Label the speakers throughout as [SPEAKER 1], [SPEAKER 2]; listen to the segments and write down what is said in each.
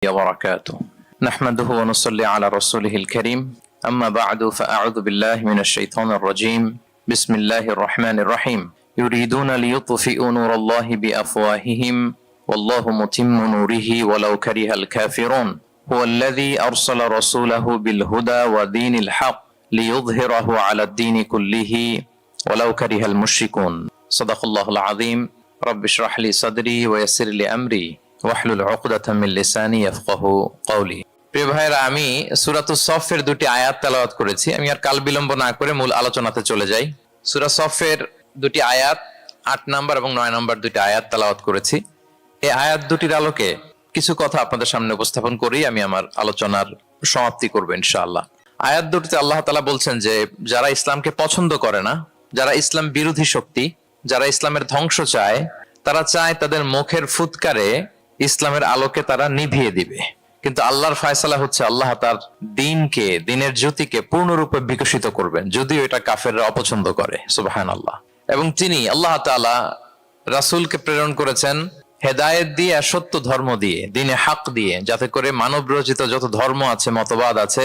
[SPEAKER 1] وبركاته نحمده ونصلي على رسوله الكريم أما بعد فأعوذ بالله من الشيطان الرجيم بسم الله الرحمن الرحيم يريدون ليطفئوا نور الله بأفواههم والله متم نوره ولو كره الكافرون هو الذي أرسل رسوله بالهدى ودين الحق ليظهره على الدين كله ولو كره المشركون صدق الله العظيم رب اشرح لي صدري ويسر لي أمري ওয়াহলুল উকদাতাম মিন লিসানি ইয়াফকাহু কওলি। প্রিয় ভাইরা, আমি সূরাতুস সফের দুটি আয়াত তেলাওয়াত করেছি। আমি আর কাল বিলম্ব না করে মূল আলোচনাতে চলে যাই। সূরা সফের দুটি আয়াত ৮ নম্বর এবং ৯ নম্বর দুটি আয়াত তেলাওয়াত করেছি। এই আয়াত দুটির আলোকে কিছু কথা আপনাদের সামনে উপস্থাপন করি আমি আমার আলোচনার সমাপ্তি করব ইনশাআল্লাহ। আয়াত দুটিতে আল্লাহ তাআলা বলছেন যে যারা ইসলামকে পছন্দ করে না, যারা ইসলাম বিরোধী শক্তি, যারা ইসলামের ধ্বংস চায়, তারা চায় তাদের মুখের ফুৎকারে ইসলামের আলোকে তারা নিভিয়ে দিবে। কিন্তু আল্লাহর ফায়সালা হচ্ছে আল্লাহ তার দ্বীনকে, দ্বীনের জ্যোতিকে পূর্ণরূপে বিকশিত করবেন, যদিও এটা কাফেররা অপছন্দ করে। সুবহানাল্লাহ। এবং তিনি আল্লাহ তাআলা রাসূলকে প্রেরণ করেছেন হেদায়েত দিয়ে, সত্য ধর্ম দিয়ে, দ্বীনে হক দিয়ে, যাতে করে মানব রচিত যত ধর্ম আছে, মতবাদ আছে,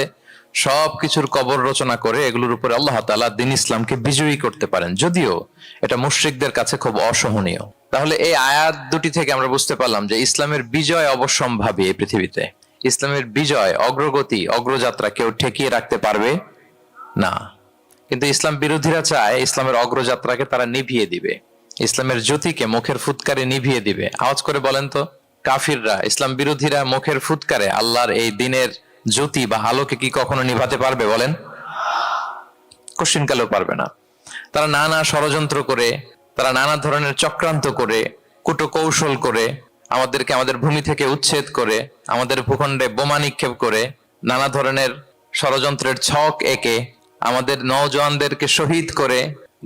[SPEAKER 1] সবকিছুর কবর রচনা করে এগুলোর উপরে আল্লাহ তাআলা দ্বীন ইসলামকে বিজয়ী করতে পারেন, যদিও এটা মুশরিকদের কাছে খুব অসহনীয়। তাহলে এই আয়াত দুটি থেকে আমরা বুঝতে পারলাম যে ইসলামের বিজয় অবশ্যম্ভাবী। এই পৃথিবীতে ইসলামের বিজয়, অগ্রগতি, অগ্রযাত্রা কেউ ঠেকিয়ে রাখতে পারবে না। কিন্তু ইসলাম বিরোধীরা চায় ইসলামের অগ্রযাত্রাকে তারা নিভিয়ে দিবে, ইসলামের জ্যোতিকে মুখের ফুৎকারে নিভিয়ে দিবে। আওয়াজ করে বলেন তো, কাফিররা, ইসলাম বিরোধীরা মুখের ফুৎকারে আল্লাহর এই দ্বীনের জ্যোতি বা আলোকে কি কখনো নিভাতে পারবে? বলেন, কোশ্চিনকালেও পারবে না। তারা নানা ষড়যন্ত্র করে, তারা নানা ধরনের চক্রান্ত করে, কূটকৌশল করে, আমাদেরকে আমাদের ভূমি থেকে উচ্ছেদ করে, আমাদের ভূখণ্ডে বোমা নিক্ষেপ করে, নানা ধরনের ষড়যন্ত্রের ছক এঁকে আমাদের নওজওয়ানদেরকে শহীদ করে,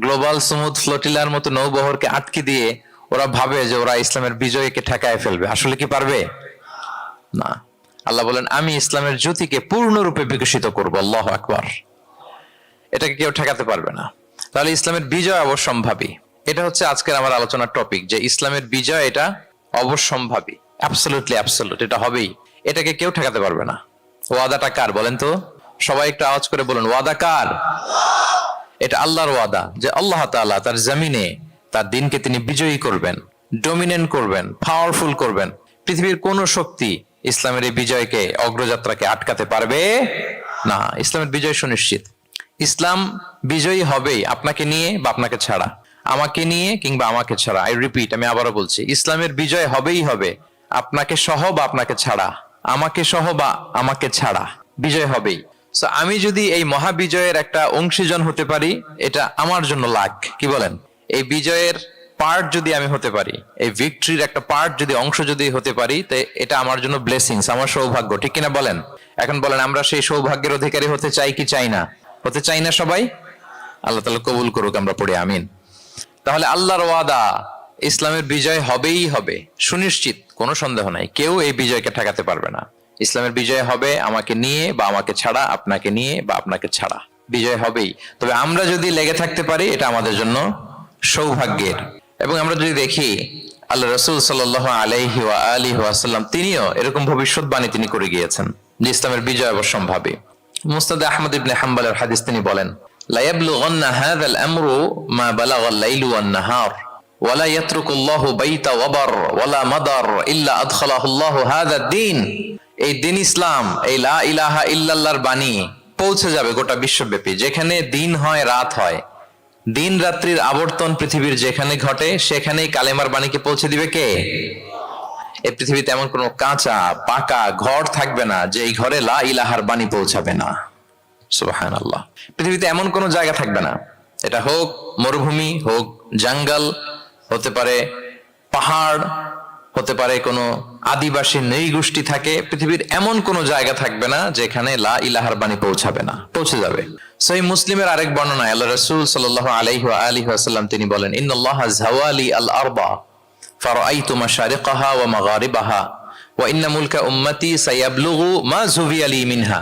[SPEAKER 1] গ্লোবাল সমুদ ফ্লোটিলার মতো নৌবহরকে আটকে দিয়ে ওরা ভাবে যে ওরা ইসলামের বিজয়কে ঠেকায় ফেলবে। আসলে কি পারবে? না। আল্লাহ বলেন, আমি ইসলামের জ্যোতিকে পূর্ণরূপে বিকশিত করবো। আল্লাহু আকবার। এটাকে কেউ ঠেকাতে পারবে না। তাহলে ইসলামের বিজয় অবশ্যম্ভাবী। এটা হচ্ছে আজকের আমার আলোচনার টপিক, যে ইসলামের বিজয় এটা অবশ্যম্ভাবী, অ্যাবসলিউটলি অ্যাবসলিউট, এটা হবেই, এটাকে কেউ ঠেকাতে পারবে না। ওয়াদাটা কার বলেন তো? সবাই একটু আওয়াজ করে বলুন, ওয়াদা কার? এটা আল্লাহর ওয়াদা, যে আল্লাহ তাআলা তার জমিনে তার দ্বীনকে তিনি বিজয়ী করবেন, ডমিনেন্ট করবেন, পাওয়ারফুল করবেন। পৃথিবীর কোন শক্তি ইসলামের এই বিজয়কে, অগ্রযাত্রাকে আটকাতে পারবে না। ইসলামের বিজয় সুনিশ্চিত। ইসলাম বিজয়ী হবেই, আপনাকে নিয়ে বা আপনাকে ছাড়া, আমাকে নিয়ে কিংবা আমাকে ছাড়া। আই রিপিট, আমি আবারও বলছি, ইসলামের বিজয় হবেই হবে, আপনাকে সহ বা আপনাকে ছাড়া, আমাকে সহ বা আমাকে ছাড়া, বিজয় হবেই। সো আমি যদি এই মহাবিজয়ের একটা অংশীজন হতে পারি, এটা আমার জন্য লাখ। কি বলেন? এই বিজয়ের পার্ট যদি আমি হতে পারি, এই ভিক্টরির একটা পার্ট যদি, অংশ যদি হতে পারি, তো এটা আমার জন্য ব্লেসিংস, আমার সৌভাগ্য। ঠিক কিনা বলেন? এখন বলেন, আমরা সেই সৌভাগ্যের অধিকারী হতে চাই কি চাই না? হতে চাই না সবাই? আল্লাহ তাআলা কবুল করুক, আমরা পড়ে আমিন। তাহলে আল্লাহর ওয়াদা, ইসলামের বিজয় হবেই হবে, সুনিশ্চিত, কোনো সন্দেহ নাই। কেউ এই বিজয়কে ঠেকাতে পারবে না। ইসলামের বিজয় হবে, আমাকে নিয়ে বা আমাকে ছাড়া, আপনাকে নিয়ে বা আপনাকে ছাড়া, বিজয় হবেই। তবে আমরা যদি লেগে থাকতে পারি, এটা আমাদের জন্য সৌভাগ্যের। এবং আমরা যদি দেখি, আল্লাহ রাসূল সাল্লাল্লাহু আলাইহি ওয়া আলিহি ওয়াসাল্লাম তিনিও এরকম ভবিষ্যৎবাণী তিনি করে গিয়েছেন যে ইসলামের বিজয় অবশ্যম্ভাবী। মুসনাদে আহমদ ইবনে হাম্বলের হাদিস, তিনি বলেন, লা ইয়াবলুগান্না হাযাল আমরু মা বালাগাল লাইলু ওয়ান নাহার ওয়া লা ইয়াতরুকুল্লাহু বাইতা ওয়াবার ওয়া লা মাদার ইল্লা আদখালাহুল্লাহু হাযাদ দ্বীন। এই দ্বীন ইসলাম, এই লা ইলাহা ইল্লাল্লাহর বাণী পৌঁছে যাবে গোটা বিশ্বব্যাপী। যেখানে দিন হয়, রাত হয়, দিন রাত্রির আবর্তন পৃথিবীর যেখানে ঘটে, সেখানেই কালেমার বাণীকে পৌঁছে দিবে কে? এই পৃথিবীতে এমন কোন কাঁচা পাকা ঘর থাকবে না যে এই ঘরে লা ইলাহার বাণী পৌঁছাবে না। সুবহানাল্লাহ। পৃথিবীতে এমন কোন জায়গা থাকবে না, এটা হোক মরুভূমি, হোক জঙ্গল, হতে পারে পাহাড়, হতে পারে কোনো আদিবাসী নৃগোষ্ঠী থাকে, পৃথিবীর এমন কোন জায়গা থাকবে না যেখানে লা ইলাহার বাণী পৌঁছাবে না। পৌঁছে যাবে। সহিহ মুসলিমের আরেক বর্ণনায় আল্লাহ রাসূল সাল্লাল্লাহু আলাইহি ওয়া আলিহি ওয়াসাল্লাম তিনি বলেন, ইন্নাল্লাহা যাওয়ালি আল আরবা ফারাআইতু মাশারিকাহা ওয়া মাগারিবাহা ওয়া ইন্না মুলকা উম্মতি সায়াবলুগু মা যুবিয়া লি মিনহা।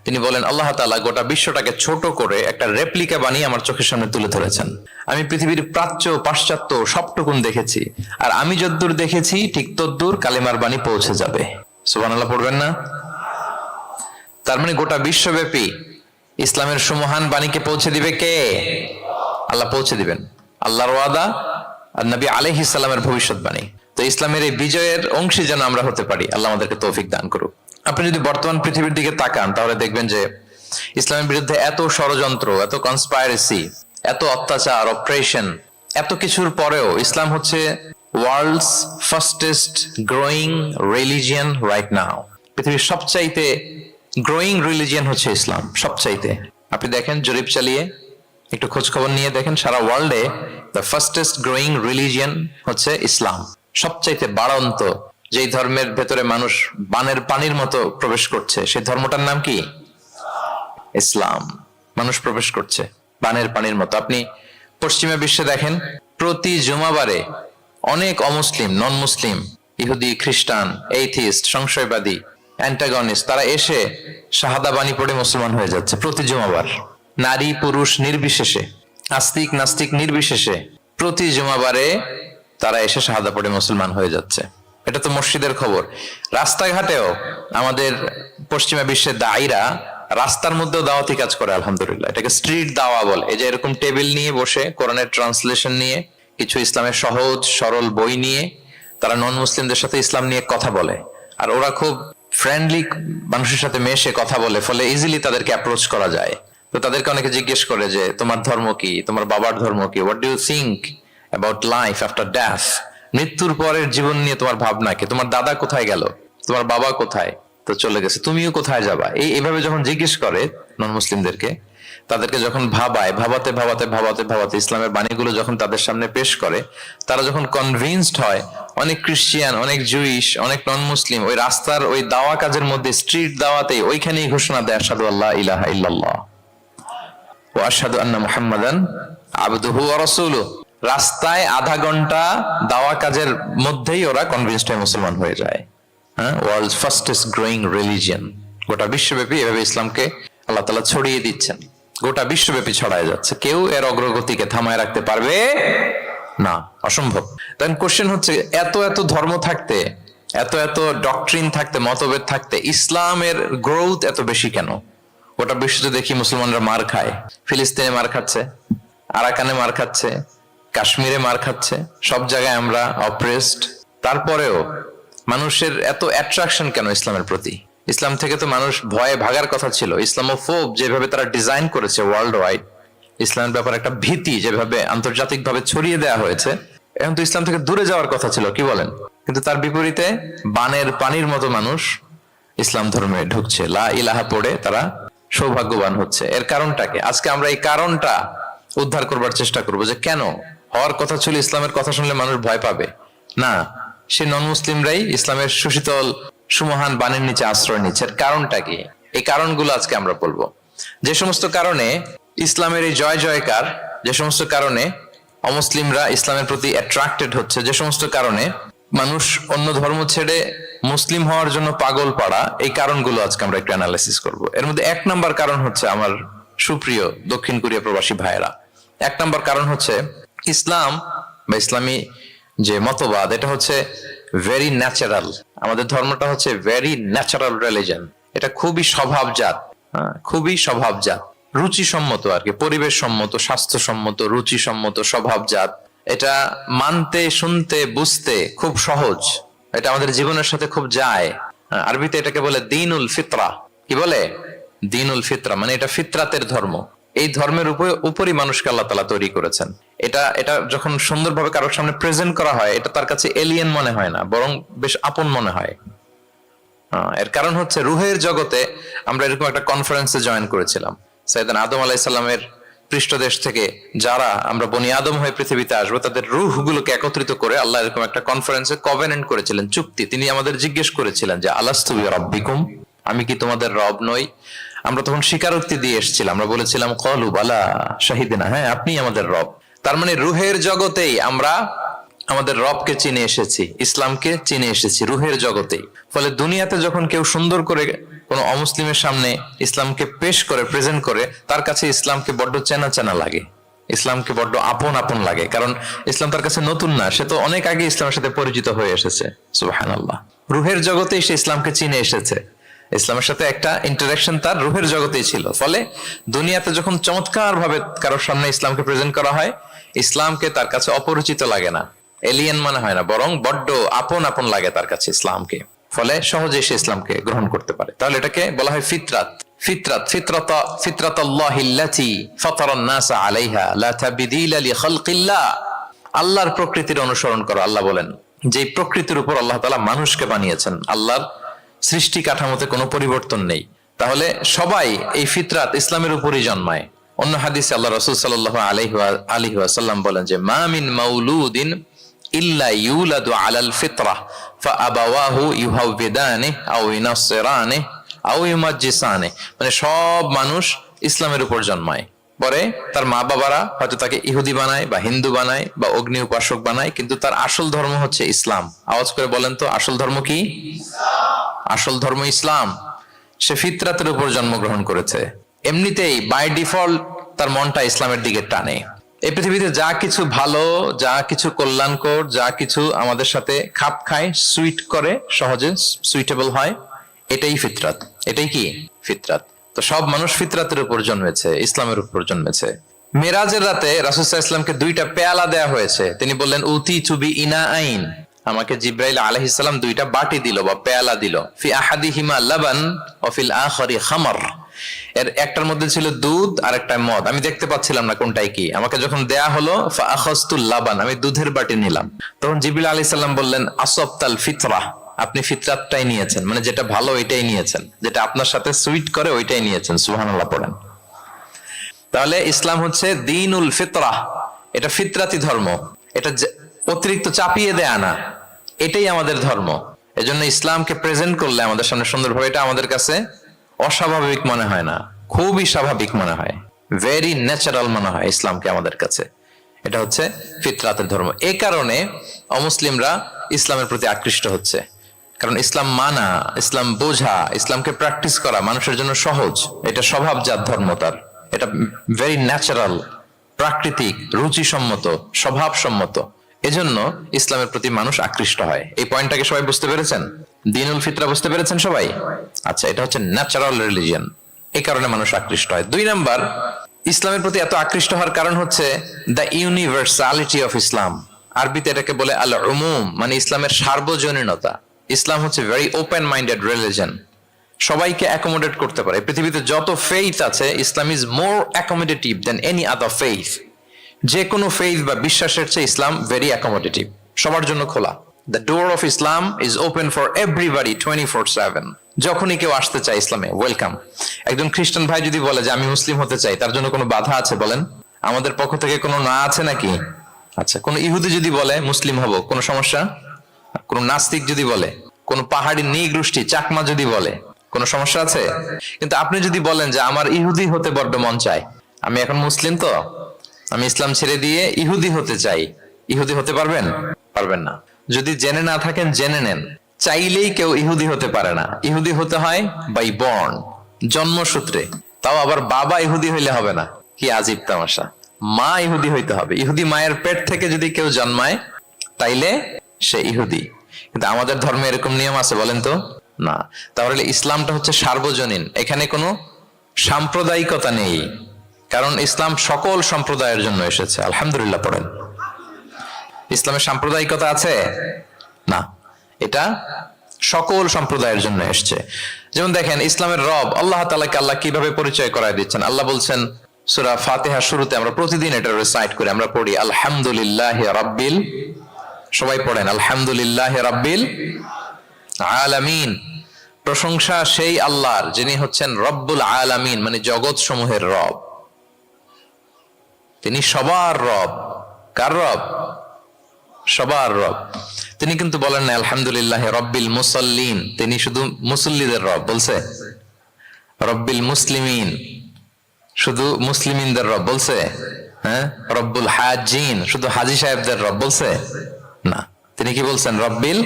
[SPEAKER 1] তিনি বলেন, আল্লাহ তাআলা গোটা বিশ্বটাকে ছোট করে একটা রেপ্লিকা বানিয়ে আমার চোখের সামনে তুলে ধরেছেন। আমি পৃথিবীর প্রাচ্য পাশ্চাত্য সবটুকুন দেখেছি, আর আমি যদ্দূর দেখেছি ঠিক তদ্দূর কালিমার বাণী পৌঁছে যাবে। সুবহানাল্লাহ পড়বেন না? তার মানে গোটা বিশ্বব্যাপী ইসলামের সুমহান বাণীকে পৌঁছে দিবে কে? আল্লাহ পৌঁছে দিবেন। আল্লাহর ওয়াদা আর নবী আলাইহিস সালামের ভবিষ্যৎবাণী। তো ইসলামের এই বিজয়ের অংশী যেন আমরা হতে পারি, আল্লাহ আমাদেরকে তৌফিক দান করুক। আপনি যদি বর্তমান পৃথিবীর দিকে তাকান তাহলে দেখবেন যে ইসলামের বিরুদ্ধে এত ষড়যন্ত্র, এত কনস্পাইরেসি, এত অত্যাচার, অপারেশন, এত কিছুর পরেও ইসলাম হচ্ছে world's fastest growing religion right now. পৃথিবীর সবচাইতে গ্রোয়িং রিলিজিয়ন হচ্ছে ইসলাম, সবচাইতে। আপনি দেখেন, জরিপ চালিয়ে একটু খোঁজ খবর নিয়ে দেখেন, সারা ওয়ার্ল্ডে দ্য ফাস্টেস্ট গ্রোয়িং রিলিজিয়ন হচ্ছে ইসলাম। সবচাইতে বাড়ন্ত যেই ধর্মের ভেতরে মানুষ বানের পানির মতো প্রবেশ করছে, সেই ধর্মটার নাম কি? ইসলাম। মানুষ প্রবেশ করছে বানের পানির মতো। আপনি পশ্চিমা বিশ্বে দেখেন, প্রতি জুমাবারে অনেক অমুসলিম, নন মুসলিম, ইহুদি, খ্রিস্টান, এইথিস্ট, সংশয়বাদী, অ্যান্টাগনিস্ট, তারা এসে শাহাদা বাণী পড়ে মুসলমান হয়ে যাচ্ছে প্রতি জুমাবার। নারী পুরুষ নির্বিশেষে, আস্তিক নাস্তিক নির্বিশেষে প্রতি জুমাবারে তারা এসে শাহাদা পড়ে মুসলমান হয়ে যাচ্ছে। এটা তো মসজিদের খবর। রাস্তাঘাটেও আমাদের পশ্চিমা বিশ্বের দায়ীরা রাস্তার মধ্যেও দাওয়াতি কাজ করে, আলহামদুলিল্লাহ। এটাকে স্ট্রিট দাওয়া বলে। এই যে এরকম টেবিল নিয়ে বসে কোরআনের ট্রান্সলেশন নিয়ে, কিছু ইসলামের সহজ সরল বই নিয়ে তারা নন মুসলিমদের সাথে ইসলাম নিয়ে কথা বলে। আর ওরা খুব ফ্রেন্ডলি মানুষের সাথে মেশে কথা বলে, ফলে ইজিলি তাদেরকে অ্যাপ্রোচ করা যায়। তো তাদেরকে অনেকে জিজ্ঞেস করে যে তোমার ধর্ম কি, তোমার বাবার ধর্ম কি, what do you think about life after death, মৃত্যুর পরের জীবন নিয়ে তোমার ভাবনা কি, তোমার দাদা কোথায় গেল, তোমার বাবা কোথায়, তো চলে গেছে, তুমিও কোথায় যাবা। এইভাবে যখন জিজ্ঞেস করে নন মুসলিমদেরকে, তাদেরকে যখন ভাবায়, ভাবাতে ভাবাতে ভাবাতে ভাবাতে ইসলামের বাণীগুলো যখন তাদের সামনে পেশ করে, তারা যখন কনভিন্সড হয়, অনেক খ্রিস্টিয়ান, অনেক জুইশ, অনেক নন মুসলিম ওই রাস্তার ওই দাওয়া কাজের মধ্যে, স্ট্রিট দাওয়াতেই ওইখানেই ঘোষণা দেয় আশহাদু আল্লা ইলাহা ইল্লাল্লাহ ওয়া আশহাদু আন্না মুহাম্মাদান আবদুহু ওয়া রাসূলুহু। রাস্তায় আধা ঘন্টা দাওয়া কাজের মধ্যেই ওরা কনভিন্সড হয়ে মুসলমান হয়ে যায়। হ্যাঁ, ওয়ার্ল্ডস ফাস্টেস্ট গ্রোয়িং রিলিজিয়ন। গোটা বিশ্বব্যাপী এভাবে ইসলামকে আল্লাহ তাআলা ছড়িয়ে দিচ্ছেন, গোটা বিশ্বব্যাপী ছড়ায় যাচ্ছে। কেউ এর অগ্রগতিকে থামায় রাখতে পারবে না, অসম্ভব। দেন কোশ্চেন হচ্ছে, এত এত ধর্ম থাকতে, এত এত ডক্ট্রিন থাকতে, মতভেদ থাকতে ইসলামের গ্রোথ এত বেশি কেন? গোটা বিশ্বতে দেখি মুসলমানরা মার খায়। ফিলিস্তিনে মার খাচ্ছে, আরাকানে মার খাচ্ছে, কাশ্মীরে মার খাচ্ছে, সব জায়গায় আমরা অপ্রেসড। তারপরেও মানুষের এত অ্যাট্রাকশন কেন ইসলামের প্রতি? ইসলাম থেকে তো মানুষ ভয়ে ভাগার কথা ছিল। ইসলামোফোব যেভাবে তারা ডিজাইন করেছে ওয়ার্ল্ড ওয়াইড, ইসলামের ব্যাপারে একটা ভীতি যেভাবে আন্তর্জাতিকভাবে ছড়িয়ে দেওয়া হয়েছে, এখন তো ইসলাম থেকে দূরে যাওয়ার কথা ছিল, কি বলেন? কিন্তু তার বিপরীতে বানের পানির মতো মানুষ ইসলাম ধর্মে ঢুকছে, লা ইলাহা পড়ে তারা সৌভাগ্যবান হচ্ছে। এর কারণটা কি? আজকে আমরা এই কারণটা উদ্ধার করবার চেষ্টা করবো, যে কেন হওয়ার কথা ছিল ইসলামের কথা শুনলে মানুষ ভয় পাবে না, সে নন মুসলিমরাই ইসলামের সুশীতল সুমহান বাণীর নিচে আশ্রয় নিচ্ছে। এর কারণটা কি? এই কারণগুলো আজকে আমরা বলবো। যে সমস্ত কারণে ইসলামের এই জয় জয়কার, যে সমস্ত কারণে অমুসলিমরা ইসলামের প্রতি অ্যাট্রাক্টেড হচ্ছে, যে সমস্ত কারণে মানুষ অন্য ধর্ম ছেড়ে মুসলিম হওয়ার জন্য পাগল পাড়া, এই কারণগুলো আজকে আমরা একটু অ্যানালাইসিস করব। এর মধ্যে এক নাম্বার কারণ হচ্ছে, আমার সুপ্রিয় দক্ষিণ কোরিয়া প্রবাসী ভাইয়েরা, এক নাম্বার কারণ হচ্ছে ইসলাম বা ইসলামী যে মতবাদ, এটা হচ্ছে ভেরি ন্যাচারাল। আমাদের ধর্মটা হচ্ছে ভেরি ন্যাচারাল রিলিজিয়ন। এটা খুবই স্বভাবজাত, খুবই স্বভাবজাত, রুচিসম্মত আর কি, পরিবেশ সম্মত, স্বাস্থ্যসম্মত, রুচিসম্মত, স্বভাবজাত। এটা মানতে, শুনতে, বুঝতে খুব সহজ। এটা আমাদের জীবনের সাথে খুব যায়। আরবিতে এটাকে বলে দীনুল ফিতরা। কি বলে? দীনুল ফিতরা, মানে এটা ফিতরাতের ধর্ম। এই ধর্মের উপরই মানুষকে আল্লাহ তাআলা তৈরি করেছেন। এটা যখন সুন্দরভাবে কারোর সামনে প্রেজেন্ট করা হয়, এটা তার কাছে এলিয়েন মনে হয় না, বরং বেশ আপন মনে হয়। এর কারণ হচ্ছে রুহের জগতে আমরা এরকম একটা কনফারেন্সে জয়েন করেছিলাম। সাইয়েদনা আদম আলাইহিস সালামের পৃষ্ঠদেশ থেকে যারা আমরা বনি আদম হয়ে পৃথিবীতে আসবো, তাদের রুহগুলোকে একত্রিত করে আল্লাহ এরকম একটা কনফারেন্সে কভেনেন্ট করেছিলেন, চুক্তি। তিনি আমাদের জিজ্ঞেস করেছিলেন যে আলাস্তু বিরাব্বিকুম, আমি কি তোমাদের রব নই? আমরা তখন স্বীকারোক্তি দিয়ে এসেছিলাম, আমরা বলেছিলাম ক্বালু বালা শাহিদিনা, হ্যাঁ আপনি আমাদের রব। তার মানে রুহের জগতেই আমরা আমাদের রবকে চিনে এসেছি, ইসলামকে চিনে এসেছি রুহের জগতেই। ফলে দুনিয়াতে যখন কেউ সুন্দর করে কোনো অমুসলিমের সামনে ইসলামকে পেশ করে, প্রেজেন্ট করে, তার কাছে ইসলামকে বড্ড চেনা চেনা লাগে, ইসলামকে বড্ড আপন আপন লাগে। কারণ ইসলাম তার কাছে নতুন না, সে তো অনেক আগে ইসলামের সাথে পরিচিত হয়ে এসেছে। সুবহানাল্লাহ। রুহের জগতেই সে ইসলামকে চিনে এসেছে, ইসলামের সাথে একটা ইন্টারাকশন তার রুহের জগতেই ছিল। ফলে দুনিয়াতে যখন চমৎকার ভাবে কারোর সামনে ইসলামকে প্রেজেন্ট করা হয়, ইসলামকে তার কাছে অপরিচিত লাগে না, এলিয়েন মনে হয় না, বরং বড্ড আপন আপন লাগে তার কাছে ইসলামকে। ফলে সহজে সে ইসলামকে গ্রহণ করতে পারে। তাহলে এটাকে বলা হয় ফিতরাত। ফিতরাতাল্লাহিল্লাতী ফাতারান নাসা আলাইহা লা তাবদীলা লিখালকিল্লাহ। আল্লাহর প্রকৃতির অনুসরণ করো। আল্লাহ বলেন যে প্রকৃতির উপর আল্লাহ তাআলা মানুষকে বানিয়েছেন, আল্লাহর সৃষ্টি কাঠামোতে কোনো পরিবর্তন নেই। তাহলে সবাই এই ফিতরাত ইসলামের উপরই জন্মায়। অন্য হাদিসে আল্লাহ রাসূল সাল্লাল্লাহু আলাইহি ওয়াসাল্লাম বলেন যে মা মিন মাউলুদিন ইল্লা ইউলাদু আলাল ফিতরাহ ফাআবাওয়াহু ইউহাউবিদানিহি আও ইউনাসসিরানিহি আও ইউমাজ্জিসানিহি। মানে সব মানুষ ইসলামের উপর জন্মায়, পরে তার মা বাবারা হয়তো তাকে ইহুদি বানায় বা হিন্দু বানায় বা অগ্নি উপাসক বানায়, কিন্তু তার আসল ধর্ম হচ্ছে ইসলাম। আওয়াজ করে বলেন তো, আসল ধর্ম কি? আসল ধর্ম ইসলাম। সে ফিতরাতের উপর জন্মগ্রহণ করেছে, এমনিতেই বাই ডিফল্ট তার মনটা ইসলামের দিকে টানে। এই পৃথিবীতে যা কিছু ভালো, যা কিছু কল্যাণকর, যা কিছু আমাদের সাথে খাপ খায়, সুইট করে, সহজে সুইটেবল হয়, এটাই ফিতরাত। এটাই কি? ফিতরাত। তো সব মানুষ ফিতরাতের উপর জন্মেছে, ইসলামের উপর জন্মেছে। মেরাজের রাতে রাসূল সাল্লাল্লাহু আলাইহি ওয়াসাল্লামকে দুইটা পেয়ালা দেয়া হয়েছে। তিনি বললেন উতি চুবি ইনা আইন, আমাকে জিব্রাইল আলাইহিস সালাম দুইটা বাটি দিল বা পেয়ালা দিল। ফি আহাদিহিমা লাবান ওয়া ফিল আখারি খামর। এর একটার মধ্যে ছিল দুধ আর একটা মদ। আমি দেখতে পাচ্ছিলাম না কোনটাই কি। আমাকে যখন দেয়া হলো ফা আখাযতুল লাবান, আমি দুধের বাটি নিলাম। তখন জিবরিল আলাইহিস সালাম বললেন আসবতাল ফিতরাহ, আপনি ফিতরাতটাই নিয়েছেন, মানে যেটা ভালো ওইটাই নিয়েছেন, যেটা আপনার সাথে সুইট করে ওইটাই নিয়েছেন। সুবহানাল্লাহ পড়েন। তাহলে ইসলাম হচ্ছে দ্বীনুল ফিতরাহ, এটা ফিতরাতি ধর্ম, এটা অতিরিক্ত চাপিয়ে দেয়া না, এটাই আমাদের ধর্ম। এজন্য ইসলামকে প্রেজেন্ট করলে আমাদের সামনে সুন্দরভাবে, এটা আমাদের কাছে অস্বাভাবিক মনে হয় না, খুবই স্বাভাবিক মনে হয়, ভেরি ন্যাচারাল মনে হয় ইসলামকে আমাদের কাছে। এটা হচ্ছে ফিতরাতের ধর্ম। এই কারণে অমুসলিমরা ইসলামের প্রতি আকৃষ্ট হচ্ছে, কারণ ইসলাম মানা, ইসলাম বোঝা, ইসলামকে প্র্যাকটিস করা মানুষের জন্য সহজ। এটা স্বভাবজাত ধর্ম তার, এটা ভেরি ন্যাচারাল, প্রাকৃতিক, রুচিসম্মত, স্বভাবসম্মত। এজন্য ইসলামের প্রতি মানুষ আকৃষ্ট হয়। এই পয়েন্টটাকে সবাই বুঝতে পেরেছেন? দ্বীনুল ফিতরা বুঝতে পেরেছেন সবাই? আচ্ছা, এটা হচ্ছে ন্যাচারাল রিলিজিয়ন, এই কারণে মানুষ আকৃষ্ট হয়। 2 নাম্বার, ইসলামের প্রতি এত আকৃষ্ট হওয়ার কারণ হচ্ছে দ্য ইউনিভার্সালিটি অফ ইসলাম। আরবিতে এটাকে বলে আল উমুম, মানে ইসলামের সার্বজনীনতা। ইসলাম হচ্ছে ভেরি ওপেন মাইন্ডেড রিলিজিয়ন, সবাইকে অ্যাকোমোডেট করতে পারে। পৃথিবীতে যত ফেইথ আছে, Islam is more accommodative than any other faith. যে কোনো ফেইথ বা বিশ্বাসের চেয়ে ইসলাম ভেরি অ্যাকোমোডেটিভ, সবার জন্য খোলা। The door of Islam is open for everybody 24/7। যখনই কেউ আসতে চায় ইসলামে, ওয়েলকাম। একজন খ্রিস্টান ভাই যদি বলে যে আমি মুসলিম হতে চাই, তার জন্য কোনো বাধা আছে বলেন? আমাদের পক্ষ থেকে কোনো না আছে নাকি? আচ্ছা, কোন ইহুদি যদি বলে মুসলিম হব, কোনো সমস্যা? কোন নাস্তিক যদি বলে, কোন পাহাড়ি নৃগোষ্ঠী চাকমা যদি বলে, কোনো সমস্যা আছে? কিন্তু আপনি যদি বলেন যে আমার ইহুদি হতে বড্ড মন চায়, আমি এখন মুসলিম তো আমি ইসলাম ছেড়ে দিয়ে ইহুদি হতে চাই, ইহুদি হতে পারবেন? পারবেন না। যদি জেনে না থাকেন জেনে নেন, চাইলেই কেউ ইহুদি হতে পারে না। ইহুদি হতে হয় বাই বর্ন, জন্মসূত্রে। তাও আবার বাবা ইহুদি হইলে হবে না, কি আজীব তামাশা। মা ইহুদি হইতে হবে। ইহুদি মায়ের পেট থেকে যদি কেউ জন্মায় তাইলে সে ইহুদি। কিন্তু আমাদের ধর্মে এরকম নিয়ম আছে বলেন তো? না। তাহলে ইসলামটা হচ্ছে সার্বজনীন, এখানে কোনো সাম্প্রদায়িকতা নেই, কারণ ইসলাম সকল সম্প্রদায়ের জন্য এসেছে। আলহামদুলিল্লাহ পড়েন। ইসলামের সাম্প্রদায়িকতা আছে না, এটা সকল সম্প্রদায়ের জন্য এসেছে। যেমন দেখেন, ইসলামের রব আল্লাহ তাআলাকে আল্লাহ কিভাবে পরিচয় করায় দিচ্ছেন। আল্লাহ বলছেন সূরা ফাতিহার শুরুতে, আমরা প্রতিদিন এটা রিসাইট করি, আমরা পড়ি আলহামদুলিল্লাহি রাব্বিল, সবাই পড়েন আলহামদুলিল্লাহি রাব্বিল আলামিন। প্রশংসা সেই আল্লাহর যিনি হচ্ছেন রব্বুল আলামিন, মানে জগৎ সমূহের রব। তিনি সবার রব। কার রব? সবার রব। তিনি কিন্তু বলেন না আলহামদুলিল্লাহ রব্বিল মুসাল্লিন, তিনি শুধু মুসল্লিদের রব বলছে। রব্বিল মুসলিমিন, শুধু মুসলিমিনদের রব বলছে। হ্যাঁ, রব্বুল হাজিন, শুধু হাজি সাহেবদের রব বলছে না। তিনি কি বলছেন? রব্বিল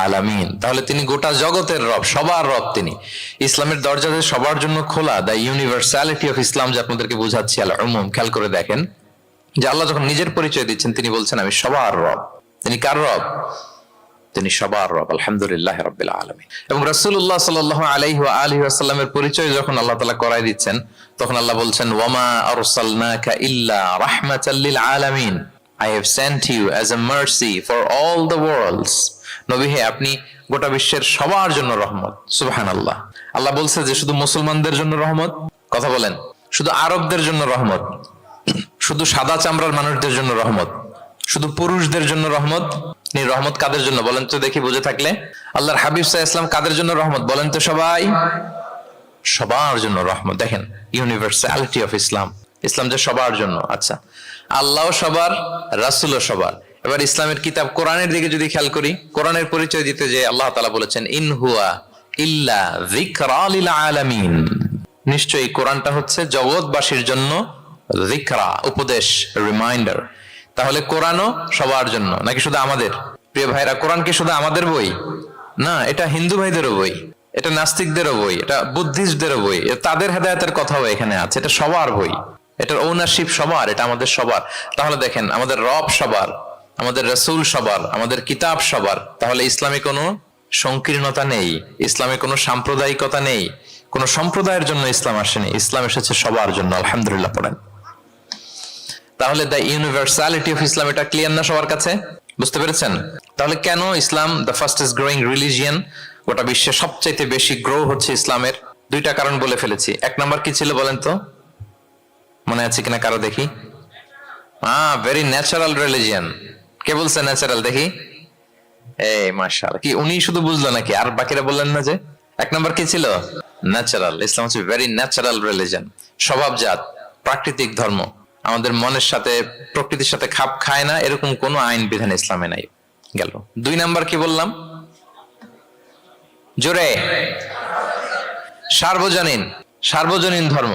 [SPEAKER 1] আলামিন। তাহলে তিনি গোটা জগতের রব, সবার রব তিনি। ইসলামের দরজা সবার জন্য খোলা। দ্য ইউনিভার্সালিটি অফ ইসলাম যে আপনাদেরকে বুঝাচ্ছি, আল উমুম, খেয়াল করে দেখেন যে আল্লাহ যখন নিজের পরিচয় দিচ্ছেন তিনি বলছেন আমি সবার রব। তিনি কার রব? তিনি সবার রব, আলহামদুলিল্লাহ রাব্বিল আলামিন। এবং রাসূলুল্লাহ সাল্লাল্লাহু আলাইহি ওয়া আলিহি ওয়াসাল্লামের পরিচয় যখন আল্লাহ তাআলা করায় দিচ্ছেন, তখন আল্লাহ বলছেন, ওয়ামা আরসালনাকা ইল্লা রাহমাতাল লিল আলামিন, I have sent you as a mercy for all the worlds. নবী হে, আপনি গোটা বিশ্বের সবার জন্য রহমত। সুবহানাল্লাহ। আল্লাহ বলছে যে শুধু মুসলমানদের জন্য রহমত? কথা বলেন। শুধু আরবদের জন্য রহমত? শুধু সাদা চামড়ার মানুষদের জন্য রহমত? শুধু পুরুষদের জন্য রহমত? রহমত কাদের জন্য বলেন তো দেখি, বুঝে থাকলে। আল্লাহর হাবিব সাল্লাল্লাহু আলাইহি ওয়াসাল্লাম কাদের জন্য রহমত বলেন তো সবাই? সবার জন্য রহমত। দেখেন ইউনিভার্সালিটি অফ ইসলাম, ইসলাম যে সবার জন্য। আচ্ছা, আল্লাহ সবার, রাসূলও সবার। এবার ইসলামের কিতাব কোরআনের দিকে যদি খেয়াল করি, কোরআনের পরিচয় দিতে যে আল্লাহ তাআলা বলেছেন, ইন হুয়া ইল্লা যিকরা লিল আলামিন, নিশ্চয়ই কোরআনটা হচ্ছে জগৎবাসীর জন্য যিকরা, উপদেশ, রিমাইন্ডার। তাহলে কোরআনও সবার জন্য নাকি শুধু আমাদের? প্রিয় ভাইরা, কোরআন কি শুধু আমাদের বই? না, এটা হিন্দু ভাইদেরও বই, এটা নাস্তিকদেরও বই, এটা বুদ্ধিস্টদেরও বই, তাদের হেদায়েতের কথাও এখানে আছে। এটা সবার বই, এটার ওনারশিপ সবার, এটা আমাদের সবার। তাহলে দেখেন, আমাদের রব সবার, আমাদের রাসূল সবার, আমাদের কিতাব সবার। তাহলে ইসলামে কোনো সংকীর্ণতা নেই, ইসলামে কোনো সাম্প্রদায়িকতা নেই, কোনো সম্প্রদায়ের জন্য ইসলাম আসেনি, ইসলাম এসেছে সবার জন্য। আলহামদুলিল্লাহ পড়েন। তাহলে দ্য ইউনিভার্সালিটি অফ ইসলাম, এটা ক্লিয়ার না সবার কাছে? বুঝতে পেরেছেন? তাহলে কেন ইসলাম দ্য ফাস্টেস্ট গ্রোয়িং রিলিজিয়ন? গোটা বিশ্বে সবচাইতে বেশি গ্রো হচ্ছে ইসলামের। দুইটা কারণ বলে ফেলেছি। এক নাম্বার কি ছিল বলেন তো, মনে আছে কিনা কারো দেখি? Very natural religion. কে বলছে ন্যাচারাল? দেখি। এই মাশাআল্লাহ, কি উনি শুধু বুঝলো নাকি, আর বাকিরা বললেন না যে? এক নাম্বার কি ছিল? ন্যাচারাল। ইসলাম হচ্ছে ভেরি ন্যাচারাল রিলিজিয়ন, স্বভাবজাত, প্রাকৃতিক ধর্ম। আমাদের মনের সাথে, প্রকৃতির সাথে খাপ খায় না এরকম কোনো আইন বিধান ইসলামে নাই। গেল। দুই নাম্বার কি বললাম? জোরে। সার্বজনীন, সার্বজনীন ধর্ম,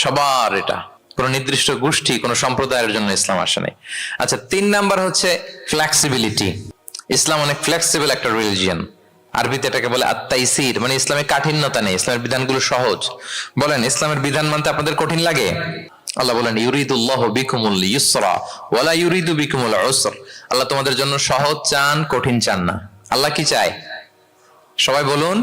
[SPEAKER 1] সবার। এটা কোন নির্দিষ্ট গোষ্ঠী, কোন সম্প্রদায়ের জন্য ইসলাম আসে নাই। আচ্ছা, তিন নাম্বার হচ্ছে ফ্লেক্সিবিলিটি। ইসলাম অনেক ফ্লেক্সিবল একটা রিলিজিয়ন। আরবিতে এটাকে বলে আত-তাইসির, মানে ইসলামে কাঠিন্যতা নেই, ইসলামের বিধানগুলো সহজ। বলেন, ইসলামের বিধান মানতে আপনাদের কঠিন লাগে? আল্লাহ বলেন, ইউরিদুল্লাহু বিকুমুল ইউসরা ওয়ালা ইউরিদু বিকুমুল উসর। আল্লাহ তোমাদের জন্য সহজ চান, কঠিন চান না। আল্লাহ কি চায়? সবাই বলুন।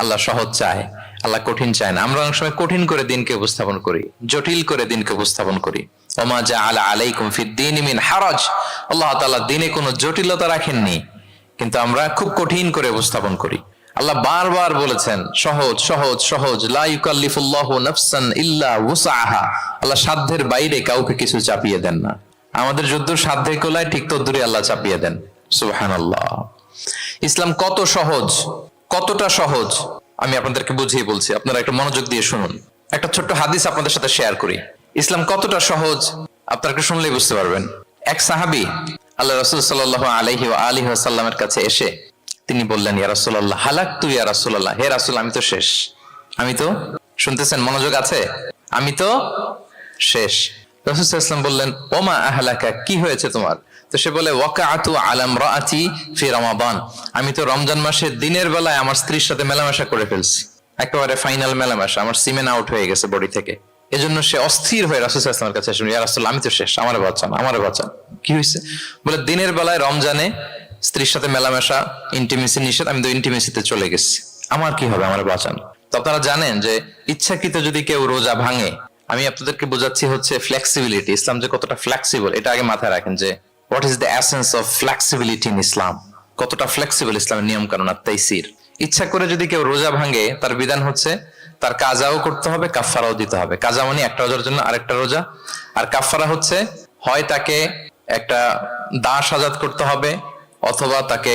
[SPEAKER 1] আল্লাহ সহজ চায়, আল্লাহ কঠিন চায় না। আমরা অনেক সময় কঠিন করে দিনকে উপস্থাপন করি, জটিল করে দিনকে উপস্থাপন করি। ওমা জাআলা আলাইকুম ফিদ-দীনি মিন হারাজ। আল্লাহ তাআলা দিনে কোনো জটিলতা রাখেননি, কিন্তু আমরা খুব কঠিন করে উপস্থাপন করি। আল্লাহ বারবার বলেছেন সহজ সহজ সহজ, লা ইউকাল্লিফুল্লাহু নাফসান ইল্লা উসআহা। আল্লাহ সাধ্যের বাইরে কাউকে কিছু চাপিয়ে দেন না। আমাদের যদ্দূর সাধ্যে কোলায় ঠিক তদ্দূরই আল্লাহ চাপিয়ে দেন। সুবহানাল্লাহ। ইসলাম কত সহজ, কতটা সহজ আমি আপনাদেরকে বুঝিয়ে বলছি, আপনারা একটু মনোযোগ দিয়ে শুনুন। একটা ছোট্ট হাদিস আপনাদের সাথে শেয়ার করি। ইসলাম কতটা সহজ আপনারা একটু শুনলেই বুঝতে পারবেন। এক সাহাবী আল্লাহ রাসূল সাল্লাল্লাহু আলাইহি ওয়া আলিহি ওয়াসাল্লামের কাছে এসে তিনি বললেন, ইয়া রাসূলুল্লাহ, হালাকতু ইয়া রাসূলুল্লাহ, হে রাসূল আমি তো শেষ। আমি তো, শুনতেছেন, মনোযোগ আছে? আমি তো শেষ। রাসূল সাল্লাল্লাহু আলাইহি ওয়াসাল্লাম বললেন, ওমা আহলাকা, কি হয়েছে তোমার? তো সে বলে, ওয়াকাআতু আলা ইমরাআতি ফি রমাদান, আমি তো রমজান মাসে দিনের বেলায় আমার স্ত্রীর সাথে মেলামেশা করে ফেলছি, একেবারে ফাইনাল মেলামেশা, আমার সিমেন আউট হয়ে গেছে বডি থেকে। এজন্য সে অস্থির হয়ে রাসূল সাল্লাল্লাহু আলাইহি ওয়াসাল্লামের কাছে এসে, ইয়া রাসূল আমি তো শেষ, আমারে বাঁচান, আমারে বাঁচান। কি হয়েছে? বলে, দিনের বেলায় রমজানে স্ত্রীর সাথে মেলামেশা, ইন্টিমেসি নিষেধ, আমি তো ইন্টিমেসিতে চলে গেছি, আমার কি হবে, আমারে বাঁচান। তো আপনারা জানেন যে ইচ্ছাকৃত যদি কেউ রোজা ভাঙে, আমি আপনাদেরকে বোঝাচ্ছি হচ্ছে ফ্লেক্সিবিলিটি। ইসলাম যে কতটা ফ্লেক্সিবল এটা আগে মাথায় রাখেন, যে what is the essence of flexibility in Islam. কতটা ফ্লেক্সিবল ইসলামের নিয়ম কানুন আর তাইসির। ইচ্ছা করে যদি কেউ রোজা ভাঙে, তার বিধান হচ্ছে তার কাজাও করতে হবে, কাফফারাও দিতে হবে। কাজা মানে একটা রোজার জন্য আরেকটা রোজা, আর কাফফারা হচ্ছে হয় তাকে একটা দাস আজাদ করতে হবে, অথবা তাকে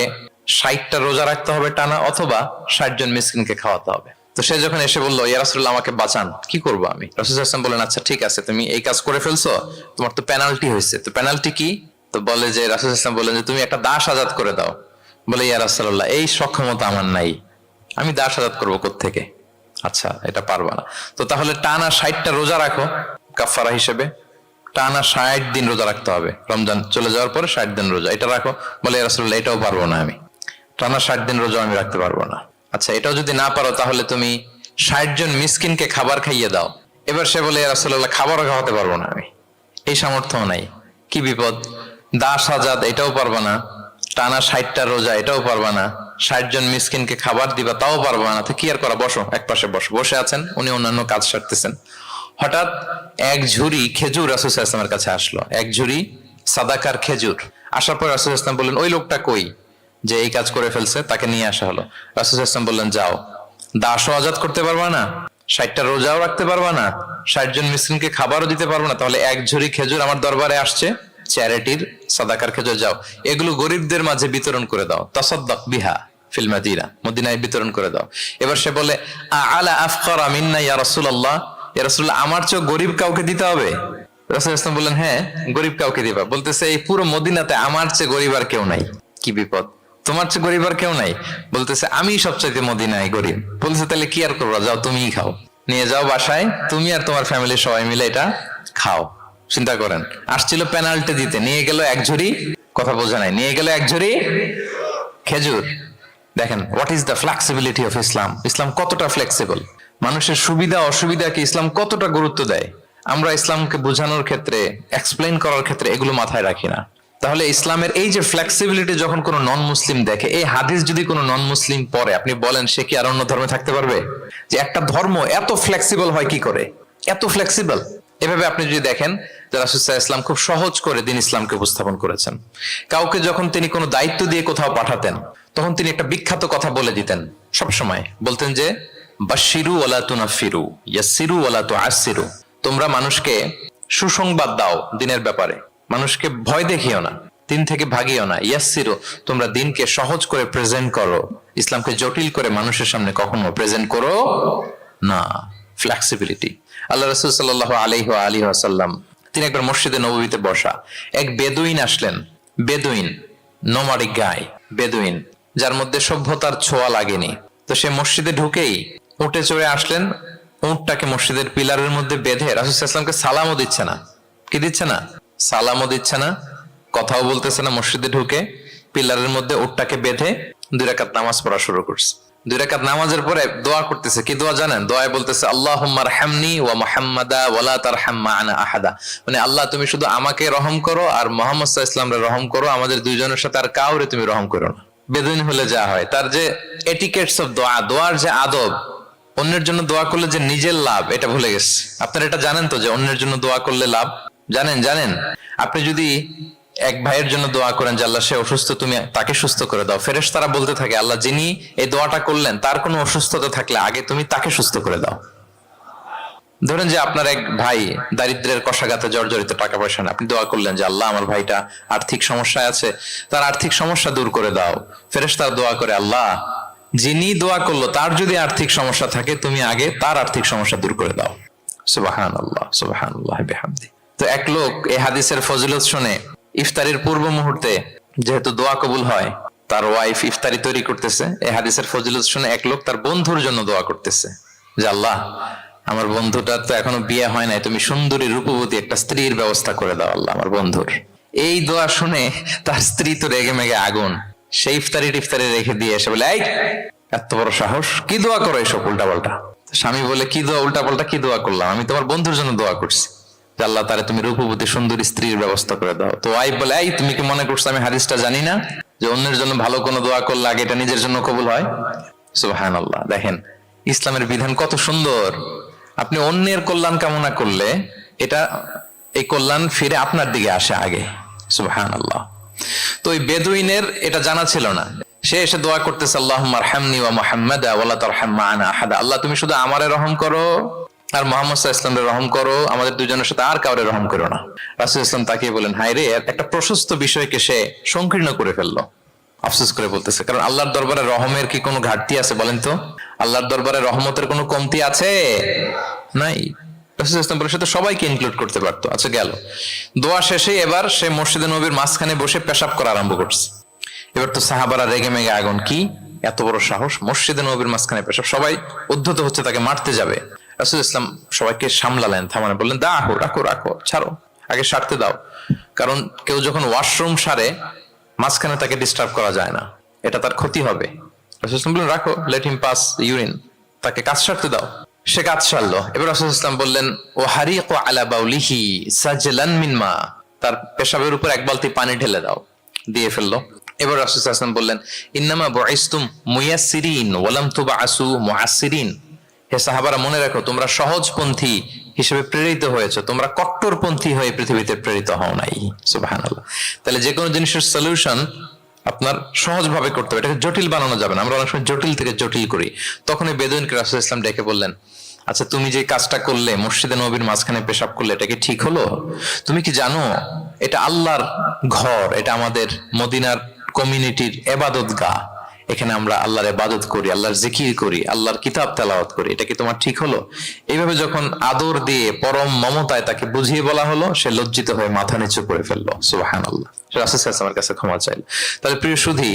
[SPEAKER 1] 60টা রোজা রাখতে হবে টানা, অথবা 60 জন মিসকিনকে খাওয়াতে হবে। তো সে যখন এসে বললো, ইয়া রাসূলুল্লাহ আমাকে বাঁচান, কি করবো আমি? রাসূল সাল্লাল্লাহু আলাইহি ওয়াসাল্লাম বলেন, আচ্ছা ঠিক আছে, তুমি এই কাজ করে ফেলছো, তোমার তো পেনাল্টি হয়েছে। তো পেনাল্টি কি? তো বলে যে, রাসূল সাল্লাল্লাহু আলাইহি ওয়াসাল্লাম বলেন যে তুমি একটা দাস আজাদ করে দাও। বলে, ইয়া রাসূলুল্লাহ এই সক্ষমতা আমার নাই, আমি দাস আজাদ করবো কোত্থেকে? আচ্ছা, এটা পারবা না, তো তাহলে টানা 60টা রোজা রাখো কাফারা হিসেবে, টানা 60 দিন রোজা রাখতে হবে, রমজান চলে যাওয়ার পরে 60 দিন রোজা, এটা রাখো। বলে, ইয়া রাসূলুল্লাহ এটাও পারবো না, আমি টানা 60 দিন রোজা আমি রাখতে পারবো না। আচ্ছা, এটাও যদি না পারো, তাহলে তুমি 60 জন মিসকিনকে খাবার খাইয়ে দাও। এবার সে বলে, ইয়া রাসূলুল্লাহ খাবারও খাওয়াতে পারবো না আমি, এই সামর্থ্য নাই। কি বিপদ! দাস আজাদ এটাও পারবো না, টানা 60টা রোজা এটাও পারবা না, 60 জন মিসকিনকে খাবার দিবা তাও পারবা না, তো কি আর করা, বসো এক পাশে বসো। বসে আছেন, উনি অন্যান্য কাজ সারতেছেন। হঠাৎ এক ঝুড়ি খেজুর রাসূল সাল্লাল্লাহু আলাইহি ওয়াসাল্লামের কাছে আসলো, এক ঝুড়ি সাদাকার খেজুর। আসার পর রাসূল সাল্লাল্লাহু আলাইহি ওয়াসাল্লাম বললেন, ওই লোকটা কই যে এই কাজ করে ফেলছে, তাকে নিয়ে আসা হলো। রাসূল সাল্লাল্লাহু আলাইহি ওয়াসাল্লাম বললেন, যাও, দাসও আজাদ করতে পারবা না, 60টা রোজাও রাখতে পারবা না, 60 জন মিসকিনকে খাবারও দিতে পারবা না, তাহলে এক ঝুড়ি খেজুর আমার দরবারে আসছে, চ্যারিটির সাদাকার খেজুর, যাও এগুলো গরিবদের মাঝে বিতরণ করে দাও, তাসাদ্দাক বিহা ফিল মাদিনা, মদিনায় বিতরণ করে দাও। এবার সে বলে, আলা আফকারা মিন্না ইয়া রাসূলুল্লাহ, ইয়া রাসূলুল্লাহ আমার চেয়ে গরিব কাউকে দিতে হবে? রাসূল ইসলাম বললেন, হ্যাঁ গরিব কাউকে দিবা। বলতেছে, এই পুরো মদিনাতে আমার চেয়ে গরিব আর কেউ নাই। কি বিপদ, তোমার চেয়ে গরিব আর কেউ নাই? বলতেছে, আমি সবচাইতে মদিনায় গরিব। বলতেছে, তাহলে কি আর করবা, যাও তুমিই খাও, নিয়ে যাও বাসায়, তুমি আর তোমার ফ্যামিলির সবাই মিলে এটা খাও। চিন্তা করেন, আসছিল পেনাল্টি দিতে, নিয়ে গেল এক ঝুড়ি, কথা বোঝা নাই, নিয়ে গেল এক ঝুড়ি খেজুর। দেখেন what is the flexibility of Islam. Islam কতটা ফ্লেক্সিবল, মানুষের সুবিধা অসুবিধাকে ইসলাম কতটা গুরুত্ব দেয়। আমরা ইসলামকে বোঝানোর ক্ষেত্রে, এক্সপ্লেইন করার ক্ষেত্রে এগুলো মাথায় রাখি না। তাহলে ইসলামের এই যে ফ্লেক্সিবিলিটি যখন কোনো নন মুসলিম দেখে, এই হাদিস যদি কোনো নন মুসলিম পড়ে, আপনি বলেন সে কি আর অন্য ধর্মে থাকতে পারবে? যে একটা ধর্ম এত ফ্লেক্সিবল হয় কি করে, এত ফ্লেক্সিবল। এভাবে আপনি যদি দেখেন যে রাসূল সাল্লাল্লাহু আলাইহি ওয়াসাল্লাম খুব সহজ করে দিন ইসলামকে উপস্থাপন করেছেন। কাউকে যখন তিনি কোনো দায়িত্ব দিয়ে কোথাও পাঠাতেন, তখন তিনি একটা বিখ্যাত কথা বলে দিতেন। সব সময় বলতেন যে, বাশশিরু ওয়ালা তুনাফিরু, ইয়াসসিরু ওয়ালা তুআসসিরু, তোমরা মানুষকে সুসংবাদ দাও দিনের ব্যাপারে, মানুষকে ভয় দেখিও না, দিন থেকে ভাগিও না। ইয়াসসিরু, তোমরা দিনকে সহজ করে প্রেজেন্ট করো, ইসলামকে জটিল করে মানুষের সামনে কখনো প্রেজেন্ট করো না। ফ্লেক্সিবিলিটি। আল্লাহ রাসূল সাল্লাল্লাহু আলাইহি ওয়া আলিহি ওয়াসাল্লাম তিনি একবার মসজিদে নববীতে বসা, এক বেদুইন আসলেন। বেদুইন, নোমাডিক গায়, বেদুইন যার মধ্যে সভ্যতার ছোঁয়া লাগেনি। তো সে মসজিদে ঢুকেই উঠে চড়ে আসলেন, উটটাকে মসজিদের পিলারের মধ্যে বেঁধে রাসূল সাল্লাল্লাহু আলাইহি ওয়াসাল্লামকে সালামও দিচ্ছে না। কি দিচ্ছে না? সালামও দিচ্ছে না, কথাও বলতেছে না। মসজিদে ঢুকে পিলারের মধ্যে উটটাকে বেঁধে 2 রাকাত নামাজ পড়া শুরু করছে। 2 রাকাত নামাজের পরে দোয়া করতেছে। কি দোয়া জানেন? দোয়ায় বলতেছে, আল্লাহুম্মা আরহামনি ওয়া মুহাম্মাদা ওয়া লা তারহাম মা'ানা আহাদা। মানে আল্লাহ তুমি শুধু আমাকে রহম করো আর মুহাম্মদ সাল্লাল্লাহু আলাইহি ওয়াসাল্লামকে রহম করো, আমাদের দুইজনের সাথে আর কাউরে তুমি রহম করো না। বেদুইন হলে যা হয়, তার যে এটিকেটস অফ দোয়া, দোয়ার যে আদব, অন্যের জন্য দোয়া করলে যে নিজের লাভ, এটা ভুলে গেছে। আপনারা এটা জানেন তো যে অন্যের জন্য দোয়া করলে লাভ? জানেন? আপনি যদি এক ভাইয়ের জন্য দোয়া করেন যে আল্লাহ সে অসুস্থ, তুমি তাকে সুস্থ করে দাও, ফেরেশতারা বলতে থাকে, আল্লাহ যিনি এই দোয়াটা করলেন তার কোনো অসুস্থতা থাকলে আগে তুমি তাকে সুস্থ করে দাও। ধরেন যে আপনার এক ভাই দারিদ্রের কষাঘাতে জর্জরিত, টাকা পয়সা না, আপনি দোয়া করলেন যে আল্লাহ আমার ভাইটা আর্থিক সমস্যায় আছে, তার আর্থিক সমস্যা দূর করে দাও। ফেরেশতারা দোয়া করে, আল্লাহ যিনি দোয়া করলো তার যদি আর্থিক সমস্যা থাকে তুমি আগে তার আর্থিক সমস্যা দূর করে দাও। সুবহানাল্লাহ, সুবহানাল্লাহ বিহামদি। তো এক লোক এই হাদিসের ফজিলত শুনে ইফতারির পূর্ব মুহূর্তে, যেহেতু দোয়া কবুল হয়, তার ওয়াইফ ইফতারি তৈরি করতেছে, এই হাদিসের ফজিলত শুনে এক লোক তার বন্ধুর জন্য দোয়া করতেছে যে আল্লাহ আমার বন্ধুটার তো এখনো বিয়ে হয় নাই, তুমি সুন্দরী রূপবতী একটা স্ত্রীর ব্যবস্থা করে দাও আল্লাহ আমার বন্ধুর। এই দোয়া শুনে তার স্ত্রী তো রেগে মেগে আগুন, সেই ইফতারি রেখে দিয়ে এসে বলে, এই এত বড় সাহস, কি দোয়া করো এসব উল্টাপাল্টা? স্বামী বলে, কি দোয়া উল্টাপাল্টা, কি দোয়া করলাম? আমি তোমার বন্ধুর জন্য দোয়া করছি যে আল্লাহ তারে তুমি রূপবতী সুন্দরী স্ত্রীর ব্যবস্থা করে দাও। তো ওয়াইফ বলে, এই তুমি কি মনে করছো আমি হাদিসটা জানি না যে অন্যের জন্য ভালো কোনো দোয়া করলে আগে এটা নিজের জন্য কবুল হয়? সুবহানাল্লাহ। দেখেন ইসলামের বিধান কত সুন্দর। আপনি অন্যের কল্যাণ কামনা করলে এটা, এই কল্যাণ ফিরে আপনার দিকে আসে আগে। সুবহানাল্লাহ। তো ওই বেদুইনের এটা জানা ছিল না, সে এসে দোয়া করতেছে, আল্লাহুম্মা আরহামনি ওয়া মুহাম্মাদা ওয়া লা তারহাম মা'ানা আহাদা, আল্লাহ তুমি শুধু আমারে রহম করো আর মুহাম্মদ সাল্লাল্লাহু আলাইহি ওয়াসাল্লামকে রহম করো, আমাদের দুজনের সাথে আর কাউরে রহম করো না। রাসূল সাল্লাল্লাহু আলাইহি ওয়াসাল্লাম তাকিয়ে বলেন, হায় রে, একটা প্রশস্ত বিষয়কে সে সংকীর্ণ করে ফেললো। আফসোস করে বলতেছে, কারণ আল্লাহর দরবারে রহমের কি কোনো ঘাটতি আছে বলেন তো? আল্লাহর দরবারে রহমতের কোনো কমতি আছে? নাই। রাসূল সাল্লাল্লাহু আলাইহি ওয়াসাল্লাম বলে, সে তো সবাইকে ইনক্লুড করতে পারতো। আচ্ছা গেল, দোয়া শেষে এবার সে মসজিদে নববীর মাঝখানে বসে পেশাব করা আরম্ভ করছে। এবার তো সাহাবারা রেগে মেগে আগুন, কি এত বড় সাহস, মসজিদে নববীর মাঝখানে পেশাব, সবাই উদ্ধত হচ্ছে, তাকে মারতে যাবে। রাসূল ইসলাম সবাইকে সামলালেন, থামালেন, বললেন, দাও, রাখো, ছাড়ো, আগে সারতে দাও। কারণ কেউ যখন ওয়াশরুম সারে মাঝখানে তাকে ডিস্টার্ব করা যায় না, এটা তার ক্ষতি হবে। রাসূল ইসলাম বললেন, রাখো, লেট হিম পাস ইউরিন, তাকে কাজ সারতে দাও। সে কাজ সারলো। এবার রাসূল ইসলাম বললেন, ও হারিকু আলা বাউলিহি সাজলান মিন মা, তার পেশাবের উপর এক বালতি পানি ঢেলে দাও। দিয়ে ফেললো। এবার রাসূল সাল্লাল্লাহু আলাইহি ওয়াসাল্লাম বললেন, ইন্নামা বুইসতুম মুয়াসসিরিন ওয়া লাম তুবআসু মুআসসিরিন। হে সাহাবারা, মনে রাখো তোমরা সহজপন্থী হিসেবে প্রেরিত হয়েছে, তোমরা কট্টরপন্থী হয়ে পৃথিবীতে প্রেরিত হও নাই। সুবহানাল্লাহ। তাহলে যে কোনো জিনিসের সলিউশন আপনার সহজভাবে করতে হবে, এটাকে জটিল বানানো যাবে না। আমরা অনেক সময় জটিল থেকে জটিল করি। তখন এই বেদুইনকে রাসূল সাল্লাল্লাহু আলাইহি ওয়াসাল্লাম ডেকে বললেন, আচ্ছা তুমি যে কাজটা করলে, মসজিদে নববীর মাঝখানে পেশাব করলে, এটা কি ঠিক হলো? তুমি কি জানো এটা আল্লাহর ঘর, এটা আমাদের মদিনার কমিউনিটির ইবাদতগাহ, এখানে আমরা আল্লাহর ইবাদত করি, আল্লাহর জিকির করি, আল্লাহর কিতাব তেলাওয়াত করি, এটা কি তোমার ঠিক হলো? এইভাবে যখন আদর দিয়ে পরম মমতায় তাকে বুঝিয়ে বলা হলো, সে লজ্জিত হয়ে মাথা নিচু করে ফেললো। সুবহানাল্লাহ। রাসূল সাল্লাল্লাহু আলাইহি ওয়াসাল্লামের কাছে ক্ষমা চাইল। তাহলে প্রিয় সুধী,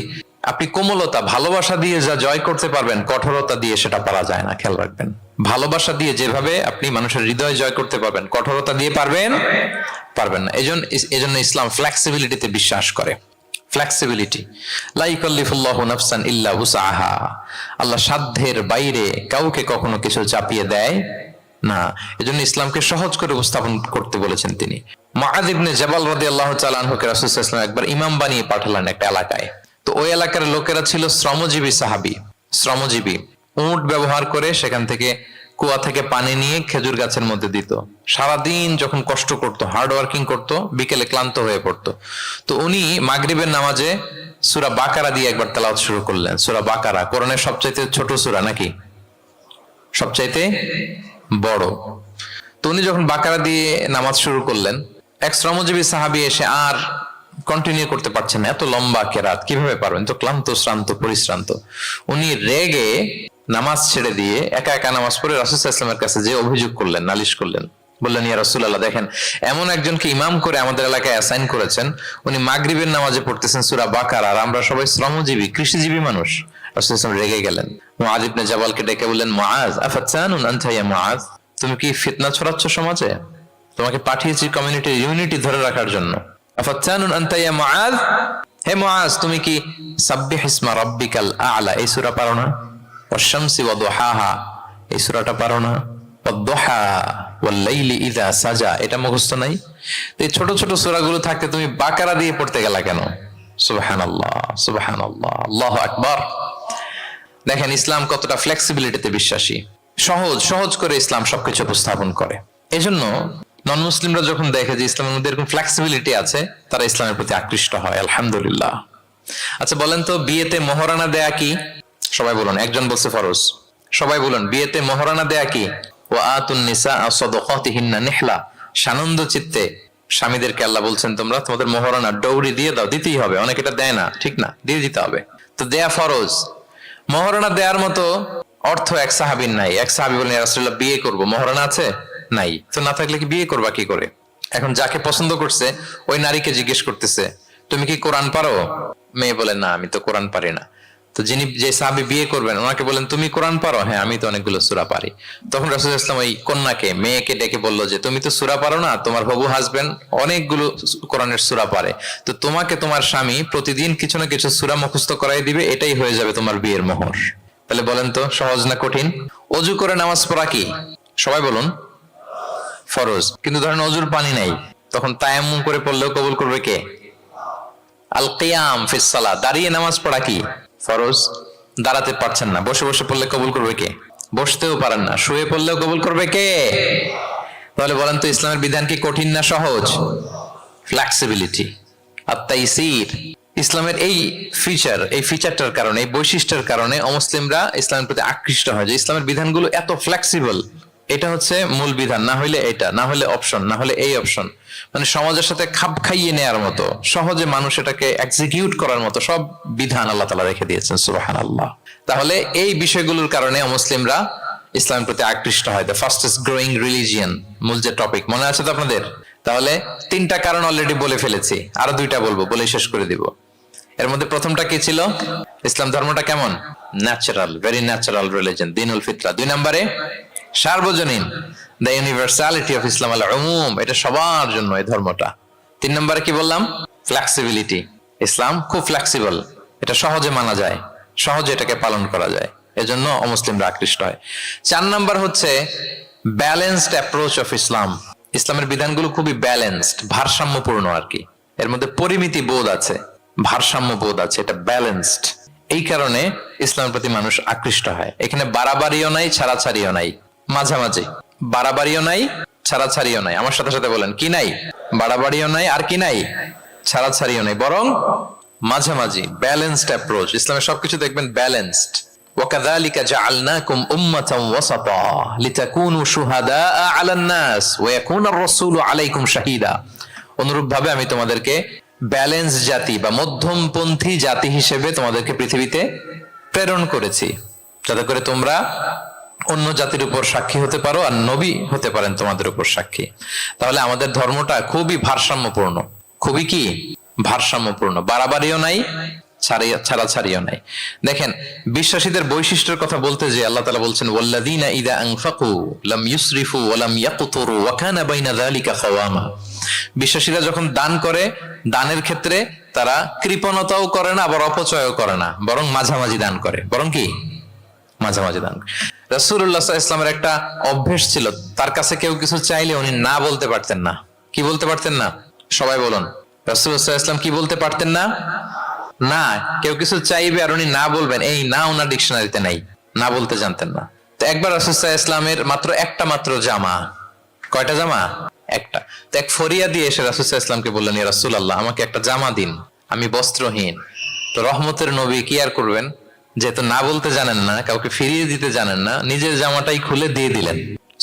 [SPEAKER 1] আপনি কোমলতা, ভালোবাসা দিয়ে যা জয় করতে পারবেন, কঠোরতা দিয়ে সেটা পারা যায় না। খেয়াল রাখবেন, ভালোবাসা দিয়ে যেভাবে আপনি মানুষের হৃদয় জয় করতে পারবেন, কঠোরতা দিয়ে পারবেন না। এজন্য ইসলাম ফ্লেক্সিবিলিটিতে বিশ্বাস করে। ফ্লেক্সিবিলিটি, লা ইউকাল্লিফুল্লাহু নাফসান ইল্লা উসআহা। আল্লাহ সাধ্যের বাইরে কাউকে কখনো কিছু চাপিয়ে দেয় না। এজন্য ইসলামকে সহজ করে উপস্থাপন করতে বলেছেন তিনি। মুআয ইবনে জাবাল রাদিয়াল্লাহু তাআলা আনহুকে রাসূল সাল্লাল্লাহু আলাইহি ওয়াসাল্লাম একবার ইমাম বানিয়ে পাঠালেন একটা এলাকায়। তো ওই এলাকার লোকেরা ছিল শ্রমজীবী সাহাবী, শ্রমজীবী। উট ব্যবহার করে সেখান থেকে কুয়া থেকে পানি নিয়ে খেজুর গাছের মধ্যে দিত। সারাদিন যখন কষ্ট করতো, হার্ড ওয়ার্কিং করতো, বিকেলে ক্লান্ত হয়ে পড়তো। তো উনি মাগরিবের নামাজে সূরা বাকারা দিয়ে একবার তেলাওয়াত শুরু করলেন। সূরা বাকারা কোরআনের সবচাইতে ছোট সূরা নাকি সবচাইতে বড়? তো উনি যখন বাকারা দিয়ে নামাজ শুরু করলেন, এক শ্রমজীবী সাহাবী এসে আর কন্টিনিউ করতে পারছেন না, এত লম্বা কেরাত কিভাবে পারবেন, তো ক্লান্ত, শ্রান্ত, পরিশ্রান্ত। উনি রেগে নামাজ ছেড়ে দিয়ে একা একা নামাজ পড়ে রাসূল সাল্লাল্লাহু আলাইহি ওয়াসাল্লামের কাছে যে অভিযোগ করলেন, নালিশ করলেন। বললেন, ইয়া রাসূলুল্লাহ, দেখেন এমন একজনকে ইমাম করে আমাদের এলাকায় অ্যাসাইন করেছেন, উনি মাগরিবের নামাজে পড়তেছেন সূরা বাকারা, আর আমরা সবাই শ্রমজীবী, কৃষিজীবী মানুষ। রাসূল সাল্লাল্লাহু আলাইহি ওয়াসাল্লাম রেগে গেলেন। মুআয ইবনে জাবালকে ডেকে বললেন, মুআয আফাতানুন আনতা ইয়া মুআয, তুমি কি ফিতনা ছড়াচ্ছ সমাজে? তোমাকে পাঠিয়েছি কমিউনিটির ইউনিটি ধরে রাখার জন্য। আফাতানুন আনতা ইয়া মুআয, হে মুআয, তুমি কি সাব্বিহ ইসমা রাব্বিকাল আ'লা এই সূরা পারো না? ওয়াশ-শামসি ওয়া দুহাহা এই সূরাটা পারো না? ওয়াদ-দুহা ওয়াল-লাইলি ইযা সাজা এটা মুখস্থ নাই? এই ছোট ছোট সূরাগুলো থাকতে তুমি বাকারা দিয়ে পড়তে গেলা কেন? সুবহানাল্লাহ, সুবহানাল্লাহ, আল্লাহু আকবার। দেখেন ইসলাম কতটা ফ্লেক্সিবিলিটিতে বিশ্বাসী। সহজ করে ইসলাম সবকিছু উপস্থাপন করে। এজন্য নন মুসলিমরা যখন দেখে যে ইসলামের মধ্যে এরকম ফ্লেক্সিবিলিটি আছে, তারা ইসলামের প্রতি আকৃষ্ট হয়। আলহামদুলিল্লাহ। আচ্ছা বলেন তো, বিয়েতে মোহরানা দেয়া কি? সবাই বলুন। একজন বলছে ফরজ। সবাই বলুন, বিয়েতে মোহরানা দেয়া কি? ওয়া আতুন নিসা সাদাকাতিহিন্না নিহলা। সানন্দ চিত্তে স্বামীদেরকে আল্লাহ বলছেন, তোমরা তোমাদের মোহরানা ডৌরি দিয়ে দাও, দিতেই হবে। অনেকে এটা দেয় না, ঠিক না, দিয়ে দিতে হবে। তো দেয়া ফরজ। মোহরানা দেওয়ার মতো অর্থ এক সাহাবীর নাই। এক সাহাবী বলেন, ইয়া রাসূলুল্লাহ, বিয়ে করব, মোহরানা আছে? নাই। তো না থাকলে কি বিয়ে করবা কি করে? এখন যাকে পছন্দ করছে ওই নারীকে জিজ্ঞেস করতেছে, তুমি কি কোরআন পারো? মেয়ে বলে, না, আমি তো কোরআন পারি না। তো যে সাহাবী বিয়ে করবেন ওনাকে বলেন, তুমি কোরআন পারো? হ্যাঁ, আমি তো অনেকগুলো সূরা পারি। তখন রাসূল সাল্লাল্লাহু আলাইহি ওয়াসাল্লাম ওই কন্যাকে, মেয়েকে ডেকে বললো যে, তুমি তো সূরা পারো না, তোমার হবু হাজবেন্ড অনেকগুলো কোরআনের সূরা পারে, তো তোমাকে তোমার স্বামী প্রতিদিন কিছু না কিছু সূরা মুখস্থ করাই দিবে, এটাই হয়ে যাবে তোমার বিয়ের মোহর। তাহলে বলেন তো সহজ না কঠিন? অজু করে নামাজ পড়া কি? সবাই বলুন ফরজ। কিন্তু ধরেন অজুর পানি নাই, তখন তায়াম্মুম করে পড়লেও কবুল করবে কে? আল কিয়াম ফিস সালাহ, দাঁড়িয়ে নামাজ পড়া কি? ফরজ। দাঁড়াতে পারছেন না, বসে বসে পড়লে কবুল করবে কে? বসতেও পারেন না, শুয়ে পড়লেও কবুল করবে কে? তাহলে বলেন তো ইসলামের বিধান কি কঠিন না সহজ? ফ্লেক্সিবিলিটি আর তাইসির। ইসলামের এই ফিচারটার কারণে, এই বৈশিষ্ট্যের কারণে অমুসলিমরা ইসলামের প্রতি আকৃষ্ট হয়, যে ইসলামের বিধানগুলো এত ফ্লেক্সিবল। এটা হচ্ছে মূল বিধান, না হইলে এটা, না হলে অপশন, না হলে এই অপশন। মানে সমাজের সাথে খাপ খাইয়ে নেয়ার মতো, সহজে মানুষ এটাকে এক্সিকিউট করার মতো সব বিধান আল্লাহ তাআলা রেখে দিয়েছেন। সুবহানাল্লাহ। তাহলে এই বিষয়গুলোর কারণে মুসলিমরা ইসলামের প্রতি আকৃষ্ট হয়। দ্য ফাস্টেস্ট গ্রোয়িং রিলিজিয়ন, মূল যে টপিক, মনে আছে তো আপনাদের? তাহলে 3টা কারণ অলরেডি বলে ফেলেছি, আরো 2টা বলবো, বলে শেষ করে দিব। এর মধ্যে প্রথমটা কি ছিল? ইসলাম ধর্মটা কেমন? ন্যাচারাল, ভেরি ন্যাচারাল রিলিজিয়ন, দীনুল ফিতরা। 2 নম্বরে সার্বজনীন, দ্য ইউনিভার্সালিটি অফ ইসলাম আল উমুম, এটা সবার জন্য এই ধর্মটা। 3 নম্বরে কি বললাম? ফ্লেক্সিবিলিটি। ইসলাম খুব ফ্লেক্সিবল, এটা সহজে মানা যায়, সহজে এটাকে পালন করা যায়, এজন্য অমুসলিমরা আকৃষ্ট হয়। 4 নম্বর হচ্ছে ব্যালেন্সড অ্যাপ্রোচ অফ ইসলাম। ইসলামের বিধানগুলো খুবই ব্যালেন্সড, ভারসাম্যপূর্ণ আর কি। এর মধ্যে পরিমিতি বোধ আছে। ভারসাম্য বোধ আছে, এটা ব্যালেন্সড। এই কারণে ইসলামের প্রতি মানুষ আকৃষ্ট হয়। এখানে বাড়াবাড়িও নাই, ছাড়াছাড়িও নাই, মাঝামাঝি। বাড়াবাড়িও নাই, ছাড়াছাড়িও নাই। আমার সাথে সাথে বলেন, কি নাই? বাড়াবাড়িও নাই, আর কি নাই? ছাড়াছাড়িও নাই, বরং মাঝামাঝি, ব্যালেন্সড অ্যাপ্রোচ। ইসলামের সবকিছু দেখবেন ব্যালেন্সড। وكذلك جعلناكم أمة وسطا لتكونوا شهداء على الناس ويكون الرسول عليكم شهيدا। অনুরূপভাবে আমি তোমাদেরকে ব্যালেন্স জাতি বা মধ্যমপন্থী জাতি হিসেবে তোমাদেরকে পৃথিবীতে প্রেরণ করেছি, যাতে করে তোমরা অন্য জাতির উপর সাক্ষী হতে পারো আর নবী হতে পারেন তোমাদের উপর সাক্ষী। তাহলে আমাদের ধর্মটা খুবই ভারসাম্যপূর্ণ, খুবই কি ভারসাম্যপূর্ণ। বাড়াবাড়িও নাই, ছাড়াছাড়িও নাই। দেখেন, বিশ্বাসীদের বৈশিষ্ট্যের কথা বলতে যে আল্লাহ তাআলা বলছেন, ওয়াল্লাযীনা ইযা আনফাকু লাম ইউসরিফু ওয়া লাম ইয়াকতুরু ওয়া কানা বাইনা যালিকা কাওয়ামা। বিশ্বাসীরা যখন দান করে, দানের ক্ষেত্রে তারা কৃপণতাও করে না, আবার অপচয়ও করে না, বরং মাঝামাঝি দান করে। বরং কি মাঝামাঝি দান। রাসূলুল্লাহ সাল্লাল্লাহু আলাইহি ওয়াসাল্লামের একটা অভ্যেস ছিল, তার কাছে কেউ কিছু চাইলে উনি না বলতে পারতেন না। কি বলতে পারতেন না? সবাই বলুন, রাসূলুল্লাহ সাল্লাল্লাহু আলাইহি ওয়াসাল্লাম কি বলতে পারতেন না? না। কেউ কিছু চাইবে আর উনি না বলবেন, এই না ওনার ডিকশনারিতে নাই, না বলতে জানতেন না। তো একবার রাসূল সাল্লাল্লাহু আলাইহি ওয়াসাল্লামের মাত্র জামা, কয়টা জামা? একটা। তো এক ফরিয়াদি এসে রাসূল সাল্লাল্লাহু আলাইহি ওয়াসাল্লামকে বললেন, ইয়া রাসূলুল্লাহ, আমাকে একটা জামা দিন, আমি বস্ত্রহীন। তো রহমতের নবী কি আর করবেন, যেহেতু না বলতে জানেন না, কাউকে ফিরিয়ে দিতে জানেন না, নিজের জামাটাই খুলে দিয়ে দিলেন।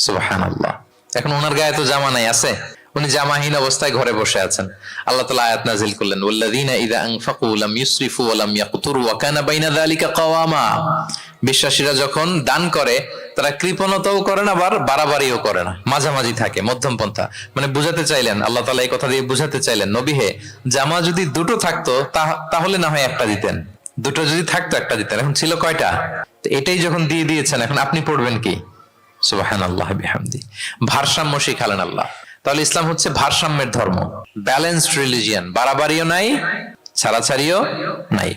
[SPEAKER 1] সুবহানাল্লাহ। এখন ওনার গায়ে তো জামা নাই, আছে? উনি জামাহীন অবস্থায় ঘরে বসে আছেন। আল্লাহ তাআলা আয়াত নাযিল করলেন, ওয়াল্লাযীনা ইযা আনফাকু লাম ইউসরিফু ওয়া লাম ইয়াকতুরু ওয়া কানা বাইনা যালিকা কাওয়ামা। বিশ্বাসীরা যখন দান করে, তারা কৃপণতাও করে না, আবার বাড়াবাড়িও করে না, মাঝামাঝি থাকে, মধ্যম পন্থা। মানে বুঝাতে চাইলেন, আল্লাহ তাআলা এই কথা দিয়ে বুঝাতে চাইলেন, নবী হে, জামা যদি দুটো থাকতো তাহলে না হয় একটা দিতেন, দুটো যদি থাকতো একটা দিতেন। এখন ছিল কয়টা? তো এটাই যখন দিয়ে দিয়েছেন, এখন আপনি পড়বেন কি? সুবহানাল্লাহ বিহামদি। ভারসাম্য শিখালেন আল্লাহ। তাহলে ইসলাম হচ্ছে ভারসাম্যের ধর্ম, ব্যালেন্সড রিলিজিয়ান। বাড়াবাড়িও নাই, ছাড়াছাড়িও নাই।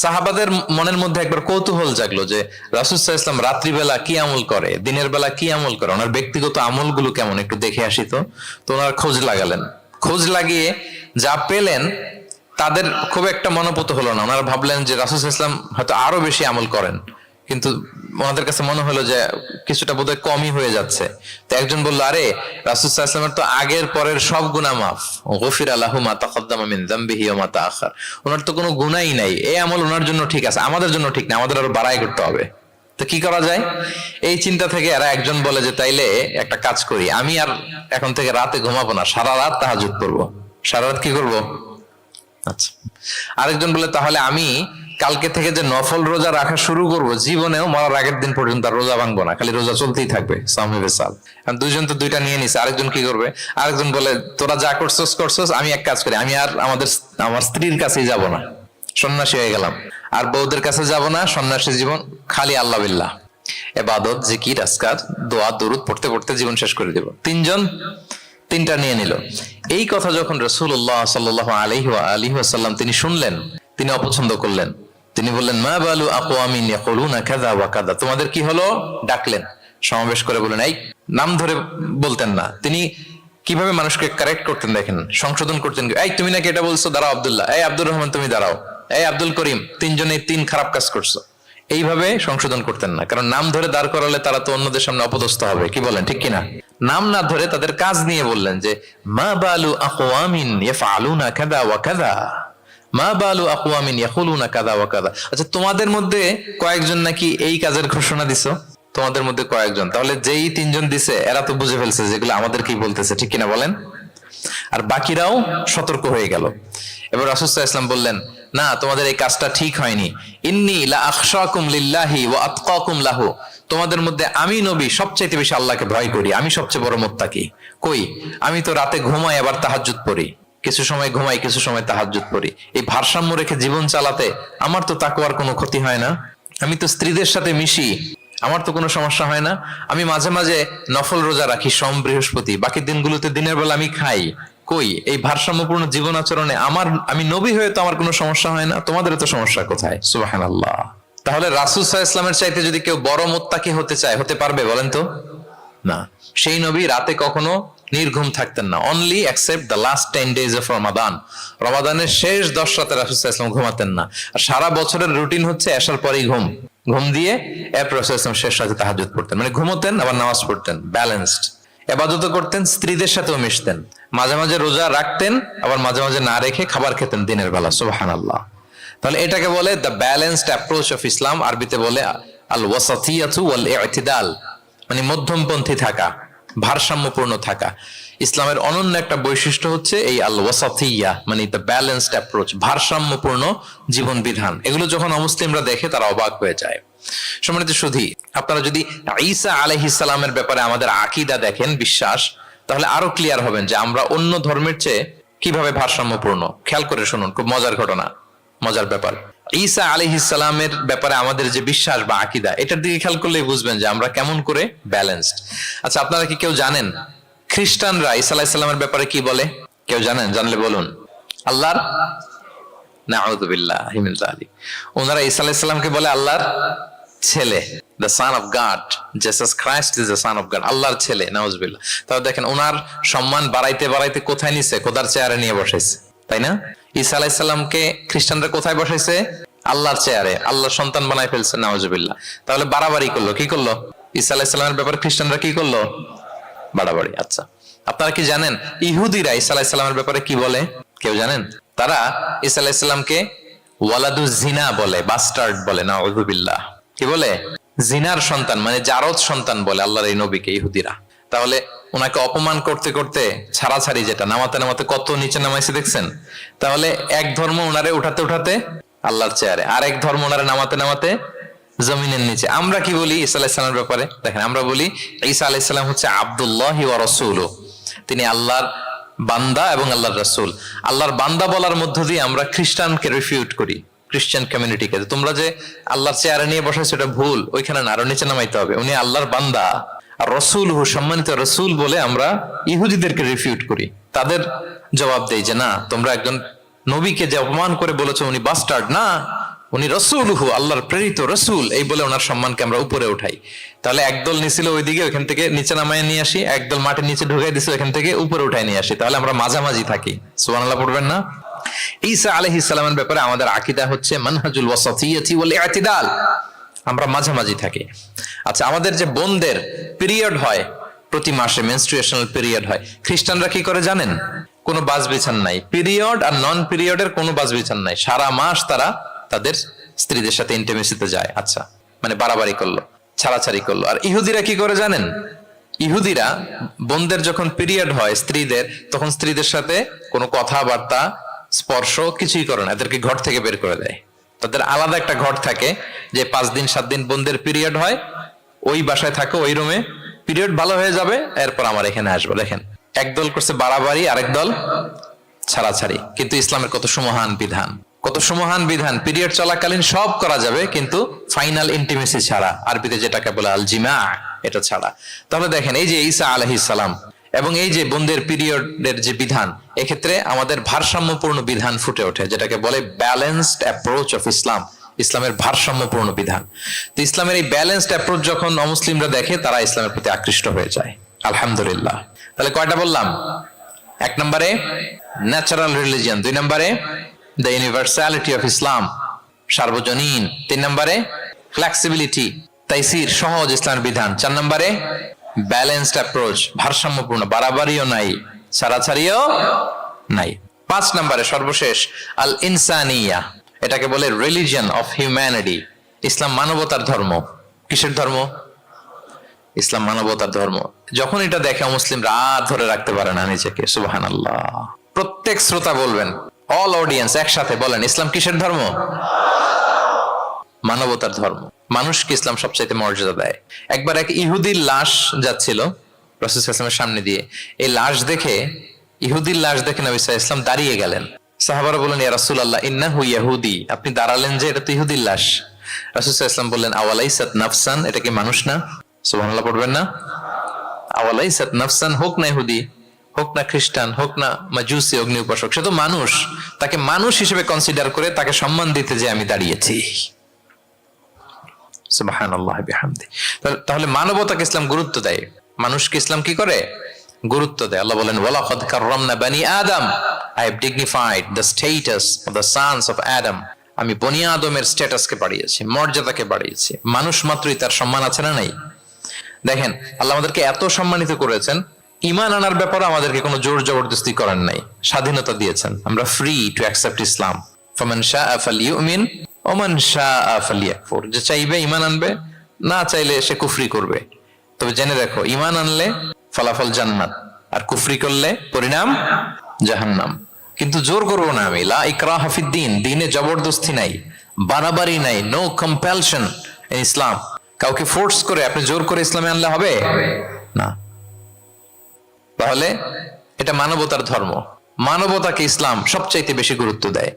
[SPEAKER 1] সাহাবাদের মনের মধ্যে একবার কৌতূহল জাগলো যে রাসূল সাল্লাল্লাহু আলাইহি ওয়াসাল্লাম রাত্রিবেলা কি আমল করে, দিনের বেলা কি আমল করে, ওনার ব্যক্তিগত আমলগুলো কেমন, একটু দেখে আসি। তো ওনার খোঁজ লাগালেন। খোঁজ লাগিয়ে যা পেলেন, তাদের খুব একটা মনোপুত হলো না। ওনারা ভাবলেন যে রাসূল সাল্লাল্লাহু আলাইহি ওয়াসাল্লাম হয়তো আরো বেশি আমল করেন, কিন্তু ওনাদের কাছে মনে হলো যে কিছুটা বোধহয় কমই হয়ে যাচ্ছে। তো একজন বললো, আরে রাসূল সাল্লাল্লাহু আলাইহি ওয়াসাল্লামের তো আগের পরের সব গুনাহ মাফ, গফিরা লাহু মা তাকাদ্দামা মিন যামবিহি ওয়া মা তাআখার। ওনার তো কোনো গুনাহই নাই, এই আমল ওনার জন্য ঠিক আছে, আমাদের জন্য ঠিক না, আমাদের আরো বাড়াই করতে হবে। তো কি করা যায়? এই চিন্তা থেকে এরা একজন বলে যে তাইলে একটা কাজ করি, আমি আর এখন থেকে রাতে ঘুমাবো না, সারা রাত তাহাজ্জুদ করবো। সারা রাত কি করবো? আচ্ছা। আরেকজন বলে, তাহলে আমি কালকে থেকে যে নফল রোজা রাখা শুরু করব, জীবনেও মরার আগের দিন পর্যন্ত আর রোজা ভাঙবো না, খালি রোজা চলতেই থাকবে। দুইজন তো দুইটা নিয়ে নিছে। আরেকজন কি করবে? আরেকজন বলে, তোরা যা করছস, আমি এক কাজ করি, আমি আর আমার স্ত্রীর কাছেই যাব না, সন্ন্যাসী হয়ে গেলাম। আর বউদের কাছে যাব না, সন্ন্যাসী জীবন, খালি আল্লাহ বিল্লাহ, ইবাদত, জিকির, আজকার, দোয়া দরুদ পড়তে পড়তে জীবন শেষ করে দেব। তিনজন তিনটা নিয়ে নিল। এই কথা যখন রাসূলুল্লাহ সাল্লাল্লাহু আলাইহি ওয়াসাল্লাম তিনি শুনলেন, তিনি অপছন্দ করলেন। তিনি বললেন, মা বালু আকওয়ামিন ইয়াকুলুনা কাযা ওয়া কাযা। তোমাদের কি হলো? ডাকলেন, সমাবেশ করে বলেন, এই নাম ধরে বলতেন না। তিনি কিভাবে মানুষকে কারেক্ট করতেন দেখেন, সংশোধন করতেন। এই তুমি নাকি এটা বলছো, দাঁড়াও আব্দুল্লাহ, এই আব্দুর রহমান তুমি দাঁড়াও, এই আব্দুল করিম, তিনজনে তিন খারাপ কাজ করছো। এইভাবে সংশোধন করতেন না, কারণ নাম ধরে দাঁড় করালে তারা তো অন্যদের সামনে অপদস্থ হবে। কি বলেন, ঠিক কিনা? নাম না ধরে তাদের কাজ নিয়ে বললেন যে, মা বালু আকওয়ামিন ইয়াফআলুনা কাযা ওয়া কাযা, মা বালু আকওয়ামিন ইয়াকুলুনা কাযা ওয়া কাযা। আচ্ছা, তোমাদের মধ্যে কয়েকজন নাকি এই কাজের ঘোষণা দিছো, তোমাদের মধ্যে কয়েকজন। তাহলে যেই তিনজন দিছে এরা তো বুঝে ফেলছে যেগুলো আমাদের কি বলতেছে, ঠিক কিনা বলেন? আর বাকিরাও সতর্ক হয়ে গেল। এবার রাসূল সাল্লাল্লাহু আলাইহি ওয়াসাল্লাম বললেন, না, তোমাদের এই কাজটা ঠিক হয়নি। ইন্নী লা আখশাকুম লিল্লাহি ওয়া আতকাকুম লাহু। তোমাদের মধ্যে আমি নবী সবচেয়ে বেশি আল্লাহকে ভয় করি, আমি সবচেয়ে বড় মুত্তাকি। কই, আমি তো রাতে ঘুমাই, আবার তাহাজ্জুদ পড়ি, কিছু সময় ঘুমাই, কিছু সময় তাহাজ্জুদ পড়ি। এই ভারসাম্য রেখে জীবন চালাতে আমার তো তাকওয়ার কোনো ক্ষতি হয় না। আমি তো স্ত্রীদের সাথে মিশি, আমার তো কোনো সমস্যা হয় না। আমি মাঝে মাঝে নফল রোজা রাখি সোম বৃহস্পতি, বাকি দিনগুলোতে দিনের বেলা আমি খাই। কই, এই ভারসাম্যপূর্ণ জীবন আচরণে আমি নবী হয়ে তো আমার কোনো সমস্যা হয় না, তোমাদের তো সমস্যা কোথায়? সুবহানাল্লাহ। তাহলে রাসূল সাল্লাল্লাহু আলাইহি ওয়াসাল্লামের চাইতে যদি কেউ বড় মুত্তাকি হতে চায়, হতে পারবে? বলেন তো। না, সেই নবী রাতে কখনো নির্ঘুম থাকতেন না, only accept the last 10 days of Ramadan. রমাদানের শেষ 10 রাতে রাসূল সাল্লাল্লাহু আলাইহি ওয়াসাল্লাম ঘুমাতেন না। আর সারা বছরের রুটিন হচ্ছে এশার পরেই ঘুম দিয়ে এরপর রাসূল সাল্লাল্লাহু আলাইহি ওয়াসাল্লাম শেষ রাতে তাহাজ্জুদ পড়তেন, মানে ঘুমোতেন আবার নামাজ পড়তেন, ব্যালেন্সড। ইবাদত করতেন, স্ত্রীদের সাথেও মিশতেন, মাঝে মাঝে রোজা রাখতেন, আবার মাঝে মাঝে না রেখে খাবার খেতেন দিনের বেলা। সুবহানাল্লাহ। তাহলে এটাকে বলে the balanced approach of Islam, আরবিতে বলে আল ওয়াসাতিয়াতু ওয়াল ইতিদাল, মানে মধ্যমপন্থী থাকা, ভারসাম্যপূর্ণ থাকা। ইসলামের অনন্য একটা বৈশিষ্ট্য হচ্ছে এই আল ওয়াসাতিয়া, মানে দ্য ব্যালেন্সড অ্যাপ্রোচ, ভারসাম্যপূর্ণ জীবন বিধান। এগুলো যখন অমুসলিমরা দেখে তারা অবাক হয়ে যায়। সম্মানিত সুধী, আপনারা যদি ঈসা আলাইহিস সালামের ব্যাপারে আমাদের আকীদা দেখেন, বিশ্বাস, তাহলে আরো ক্লিয়ার হবেন যে আমরা অন্য ধর্মের চেয়ে কিভাবে ভারসাম্যপূর্ণ। খেয়াল করে শুনুন, খুব মজার ঘটনা, মজার ব্যাপার। ঈসা আলাইহিস সালামের ব্যাপারে আমাদের যে বিশ্বাস বা আকীদা, এটার দিকে খেয়াল করলেই বুঝবেন যে আমরা কেমন করে ব্যালেন্সড। আচ্ছা, আপনারা কি কেউ জানেন খ্রিস্টানরা ঈসা আলাইহিস সালামের ব্যাপারে কি বলে? কেউ জানেন? জানলে বলুন। আল্লাহর, নাউযু বিল্লাহি মিন যালিক, ওনারা ঈসা আলাইহিস সালামকে বলে আল্লাহর ছেলে, the son of God, Jesus Christ is the son of God, আল্লাহর ছেলে, নাউজুবিল্লাহ। তাহলে দেখেন ওনার সম্মান বাড়াইতে বাড়াইতে কোথায় নিছে? খোদার চেয়ারে নিয়ে বসাইছে, তাই না? ঈসা আলাইহিস সালামকে খ্রিস্টানরা কোথায় বসাইছে? আল্লাহর চেয়ারে, আল্লাহর সন্তান বানায় ফেলছে, নাউজুবিল্লাহ। তাহলে বাড়াবাড়ি করলো, কি করলো? ঈসা আলাইহিস সালামের ব্যাপারে খ্রিস্টানরা কি করলো? বাড়াবাড়ি। আচ্ছা, আপনারা কি জানেন ইহুদিরা ঈসা আলাইহিস সালামের ব্যাপারে কি বলে? কেউ জানেন? তারা ঈসা আলাইহিস সালামকে ওয়ালাদুজ জিনা বলে, বাস্টার্ড বলে, নাউযুবিল্লাহ। কি বলে? জিনার সন্তান, মানে জারদ সন্তান বলে আল্লাহর এই নবীকে ইহুদিরা। তাহলে ওনাকে অপমান করতে করতে ছাড়াছাড়ি, যেটা নামাতে নামাতে কত নিচে নামাইছে দেখছেন? তাহলে এক ধর্ম ওনারে উঠাতে উঠাতে আল্লাহর চেয়ারে, আর এক ধর্ম ওনারে নামাতে নামাতে জমিনের নিচে। আমরা কি বলি ঈসা আলাইহিস সালামের ব্যাপারে? দেখেন, আমরা বলি ঈসা আলাইহিস সালাম হচ্ছে আব্দুল্লাহি ওয়া রাসূলুহু, তিনি আল্লাহর বান্দা এবং আল্লাহর রাসূল। আল্লাহর বান্দা বলার মধ্য দিয়ে আমরা খ্রিস্টানকে রিফিউট করি, খ্রিস্টান কমিউনিটিকে, তোমরা যে আল্লাহর চেয়ারে নিয়ে বসাইছো এটা ভুল, ওইখানে না, আরো নিচে নামাইতে হবে, উনি আল্লাহর বান্দা। আর রাসূলুহু, সম্মানিত রাসূল বলে আমরা ইহুদিদেরকে রিফিউট করি, তাদের জবাব দেই যে না, তোমরা একজন নবীকে যে অপমান করে বলেছো উনি বাস্টার্ড, না, উনি রাসূলুহু, আল্লাহর প্রেরিত রাসূল, এই বলে ওনার সম্মানকে আমরা উপরে উঠাই। তাহলে একদল নিছিল ওইদিকে, ওইখান থেকে নিচে নামায় নিয়ে আসি, একদল মাটির নিচে ঢুকাই দিছে, ওইখান থেকে উপরে উঠাই নিয়ে আসি। তাহলে আমরা মাঝামাঝি থাকি। সুবহানাল্লাহ পড়বেন না? ঈসা আলাইহিস সালামের ব্যাপারে আমাদের আকীদা হচ্ছে মানহাজুল ওয়াসাতিয়াতি ওয়াল ইতিদাল, আমরা মাঝামাঝি থাকি। আচ্ছা, আমাদের যে বোনদের পিরিয়ড হয় প্রতি মাসে, মেনস্ট্রুয়েশনাল পিরিয়ড হয়, খ্রিস্টানরা কি করে জানেন? কোনো বাজ বিছান নাই, পিরিয়ড আর নন পিরিয়ডের কোনো বাজ বিছান নাই, সারা মাস তারা তাদের স্ত্রীদের সাথে ইন্টিমেসিতে যায়। আচ্ছা, মানে বাড়াবাড়ি করলো, ছাড়াছাড়ি করলো। আর ইহুদিরা কি করে জানেন? ইহুদিরা বোনদের যখন পিরিয়ড হয় স্ত্রীদের, তখন স্ত্রীদের সাথে কোনো কথাবার্তা, স্পর্শ কিছুই করে না, এদেরকে ঘর থেকে বের করে দেয়। তাদের আলাদা একটা ঘর থাকে, যে 5 দিন 7 দিন বোনদের পিরিয়ড হয়, ওই বাসায় থাকো, ওই রুমে, পিরিয়ড ভালো হয়ে যাবে, এরপর আমার এখানে আসবো। দেখেন, একদল করছে বাড়াবাড়ি, আরেক দল ছাড়াছাড়ি। কিন্তু ইসলামের কত সুমহান বিধান, কত সুমহান বিধান! পিরিয়ড চলাকালীন সব করা যাবে, কিন্তু ফাইনাল ইন্টিমেসি ছাড়া, আরবিতে যেটাকে বলে আল জিমা, এটা ছাড়া। তাহলে দেখেন, এই যে ঈসা আলাইহিস সালাম এবং এই যে বোনদের পিরিয়ডের যে বিধান, এক্ষেত্রে আমাদের ভারসাম্যপূর্ণ বিধান ফুটে ওঠে, যেটাকে বলে ব্যালেন্সড অ্যাপ্রোচ অফ ইসলাম, ইসলামের ভারসাম্যপূর্ণ বিধান। তো ইসলামের এই ব্যালেন্সড অ্যাপ্রোচ যখন অমুসলিমরা দেখে, তারা ইসলামের প্রতি আকৃষ্ট হয়ে যায়। আলহামদুলিল্লাহ। তাহলে কয়টা বললাম? 1 নম্বরে ন্যাচারাল রিলিজিয়ন, 2 নম্বরে দ্য ইউনিভার্সালিটি অফ ইসলাম, সার্বজনীন, 3 নম্বরে ফ্লেক্সিবিলিটি, তাইসির, সহজ ইসলামের বিধান, 4 নম্বরে ব্যালেন্সড অ্যাপ্রোচ, ভারসাম্যপূর্ণ, বাড়াবাড়িও নাই, ছাড়াছাড়িও নাই। 5 নম্বরে সর্বশেষ আল ইনসানিয়া, এটাকে বলে রিলিজিয়ন অফ হিউম্যানিটি, ইসলাম মানবতার ধর্ম। কিসের ধর্ম? ইসলাম মানবতার ধর্ম। যখন এটা দেখে মুসলিম রাত ধরে রাখতে পারে না নিজেকে। সুবহানাল্লাহ। প্রত্যেক শ্রোতা বলবেন, অল অডিয়েন্স একসাথে বলেন, ইসলাম কিসের ধর্ম? মানবতার ধর্ম। মানুষকে ইসলাম সবচাইতে মর্যাদা দেয়। একবার এক ইহুদির লাশ যাচ্ছিল রাসূল সাল্লাল্লাহু আলাইহি ওয়াসাল্লামের সামনে দিয়ে, এই লাশ দেখে, ইহুদির লাশ দেখে নবী সাল্লাল্লাহু আলাইহি ওয়াসাল্লাম দাঁড়িয়ে গেলেন। সাহাবারা বললেন, ইয়া রাসূলুল্লাহ ইন্নাহু ইহুদি, আপনি দাঁড়ালেন যে, এটা তো ইহুদির লাশ। রাসূল সাল্লাল্লাহু আলাইহি ওয়াসাল্লাম বললেন, আওয়ালাইসাত নাফসান, এটা কি মানুষ না? সুবহানাল্লাহ পড়বেন না? আওয়ালাইসাত নাফসান, হোক না ইহুদি, হোক না খ্রিস্টান, হোক না মাজুসি, অগ্নি উপাসক, সে তো মানুষ। তাকে মানুষ হিসেবে কনসিডার করে তাকে সম্মান দিতে যে আমি দাঁড়িয়েছি। সুবহানাল্লাহ বিহামদি। তাহলে মানবতাকে ইসলাম গুরুত্ব দেয়। মানুষকে ইসলাম কি করে? গুরুত্ব দেয়। আল্লাহ বলেন ওয়ালাকাদ কাররামনা বানি আদম, I have dignified the status of the sons of Adam. আমি বনি আদমের স্ট্যাটাসকে বাড়িয়েছি, মর্যাদাকে বাড়িয়েছি। মানুষ মাত্রই তার সম্মান আছে না নাই? দেখেন আল্লাহ আমাদেরকে এত সম্মানিত করেছেন, ঈমান আনার ব্যাপারে আমাদেরকে কোনো জোর জবরদস্তি করেন নাই, স্বাধীনতা দিয়েছেন। আমরা ফ্রি টু অ্যাকসেপ্ট ইসলাম। ফামান শাআ ফালইউমিন ওয়া মান শাআ ফালইয়াকফুর। যে চাইবে ঈমান আনবে, না চাইলে সে কুফরি করবে। তবে জেনে রাখো, ঈমান আনলে ফলাফল জান্নাত, আর কুফরি করলে পরিণাম জাহান্নাম। কিন্তু জোর করবো না আমি। লা ইকরাহা ফিদ্দিন, দ্বীনে জবরদস্তি নাই, বাড়াবাড়ি নাই, নো কম্পালশন ইন ইসলাম। কাউকে ফোর্স করে আপনি জোর করে ইসলামে আনলে হবে না। তাহলে এটা মানবতার ধর্ম। মানবতাকে ইসলাম সবচাইতে বেশি গুরুত্ব দেয়।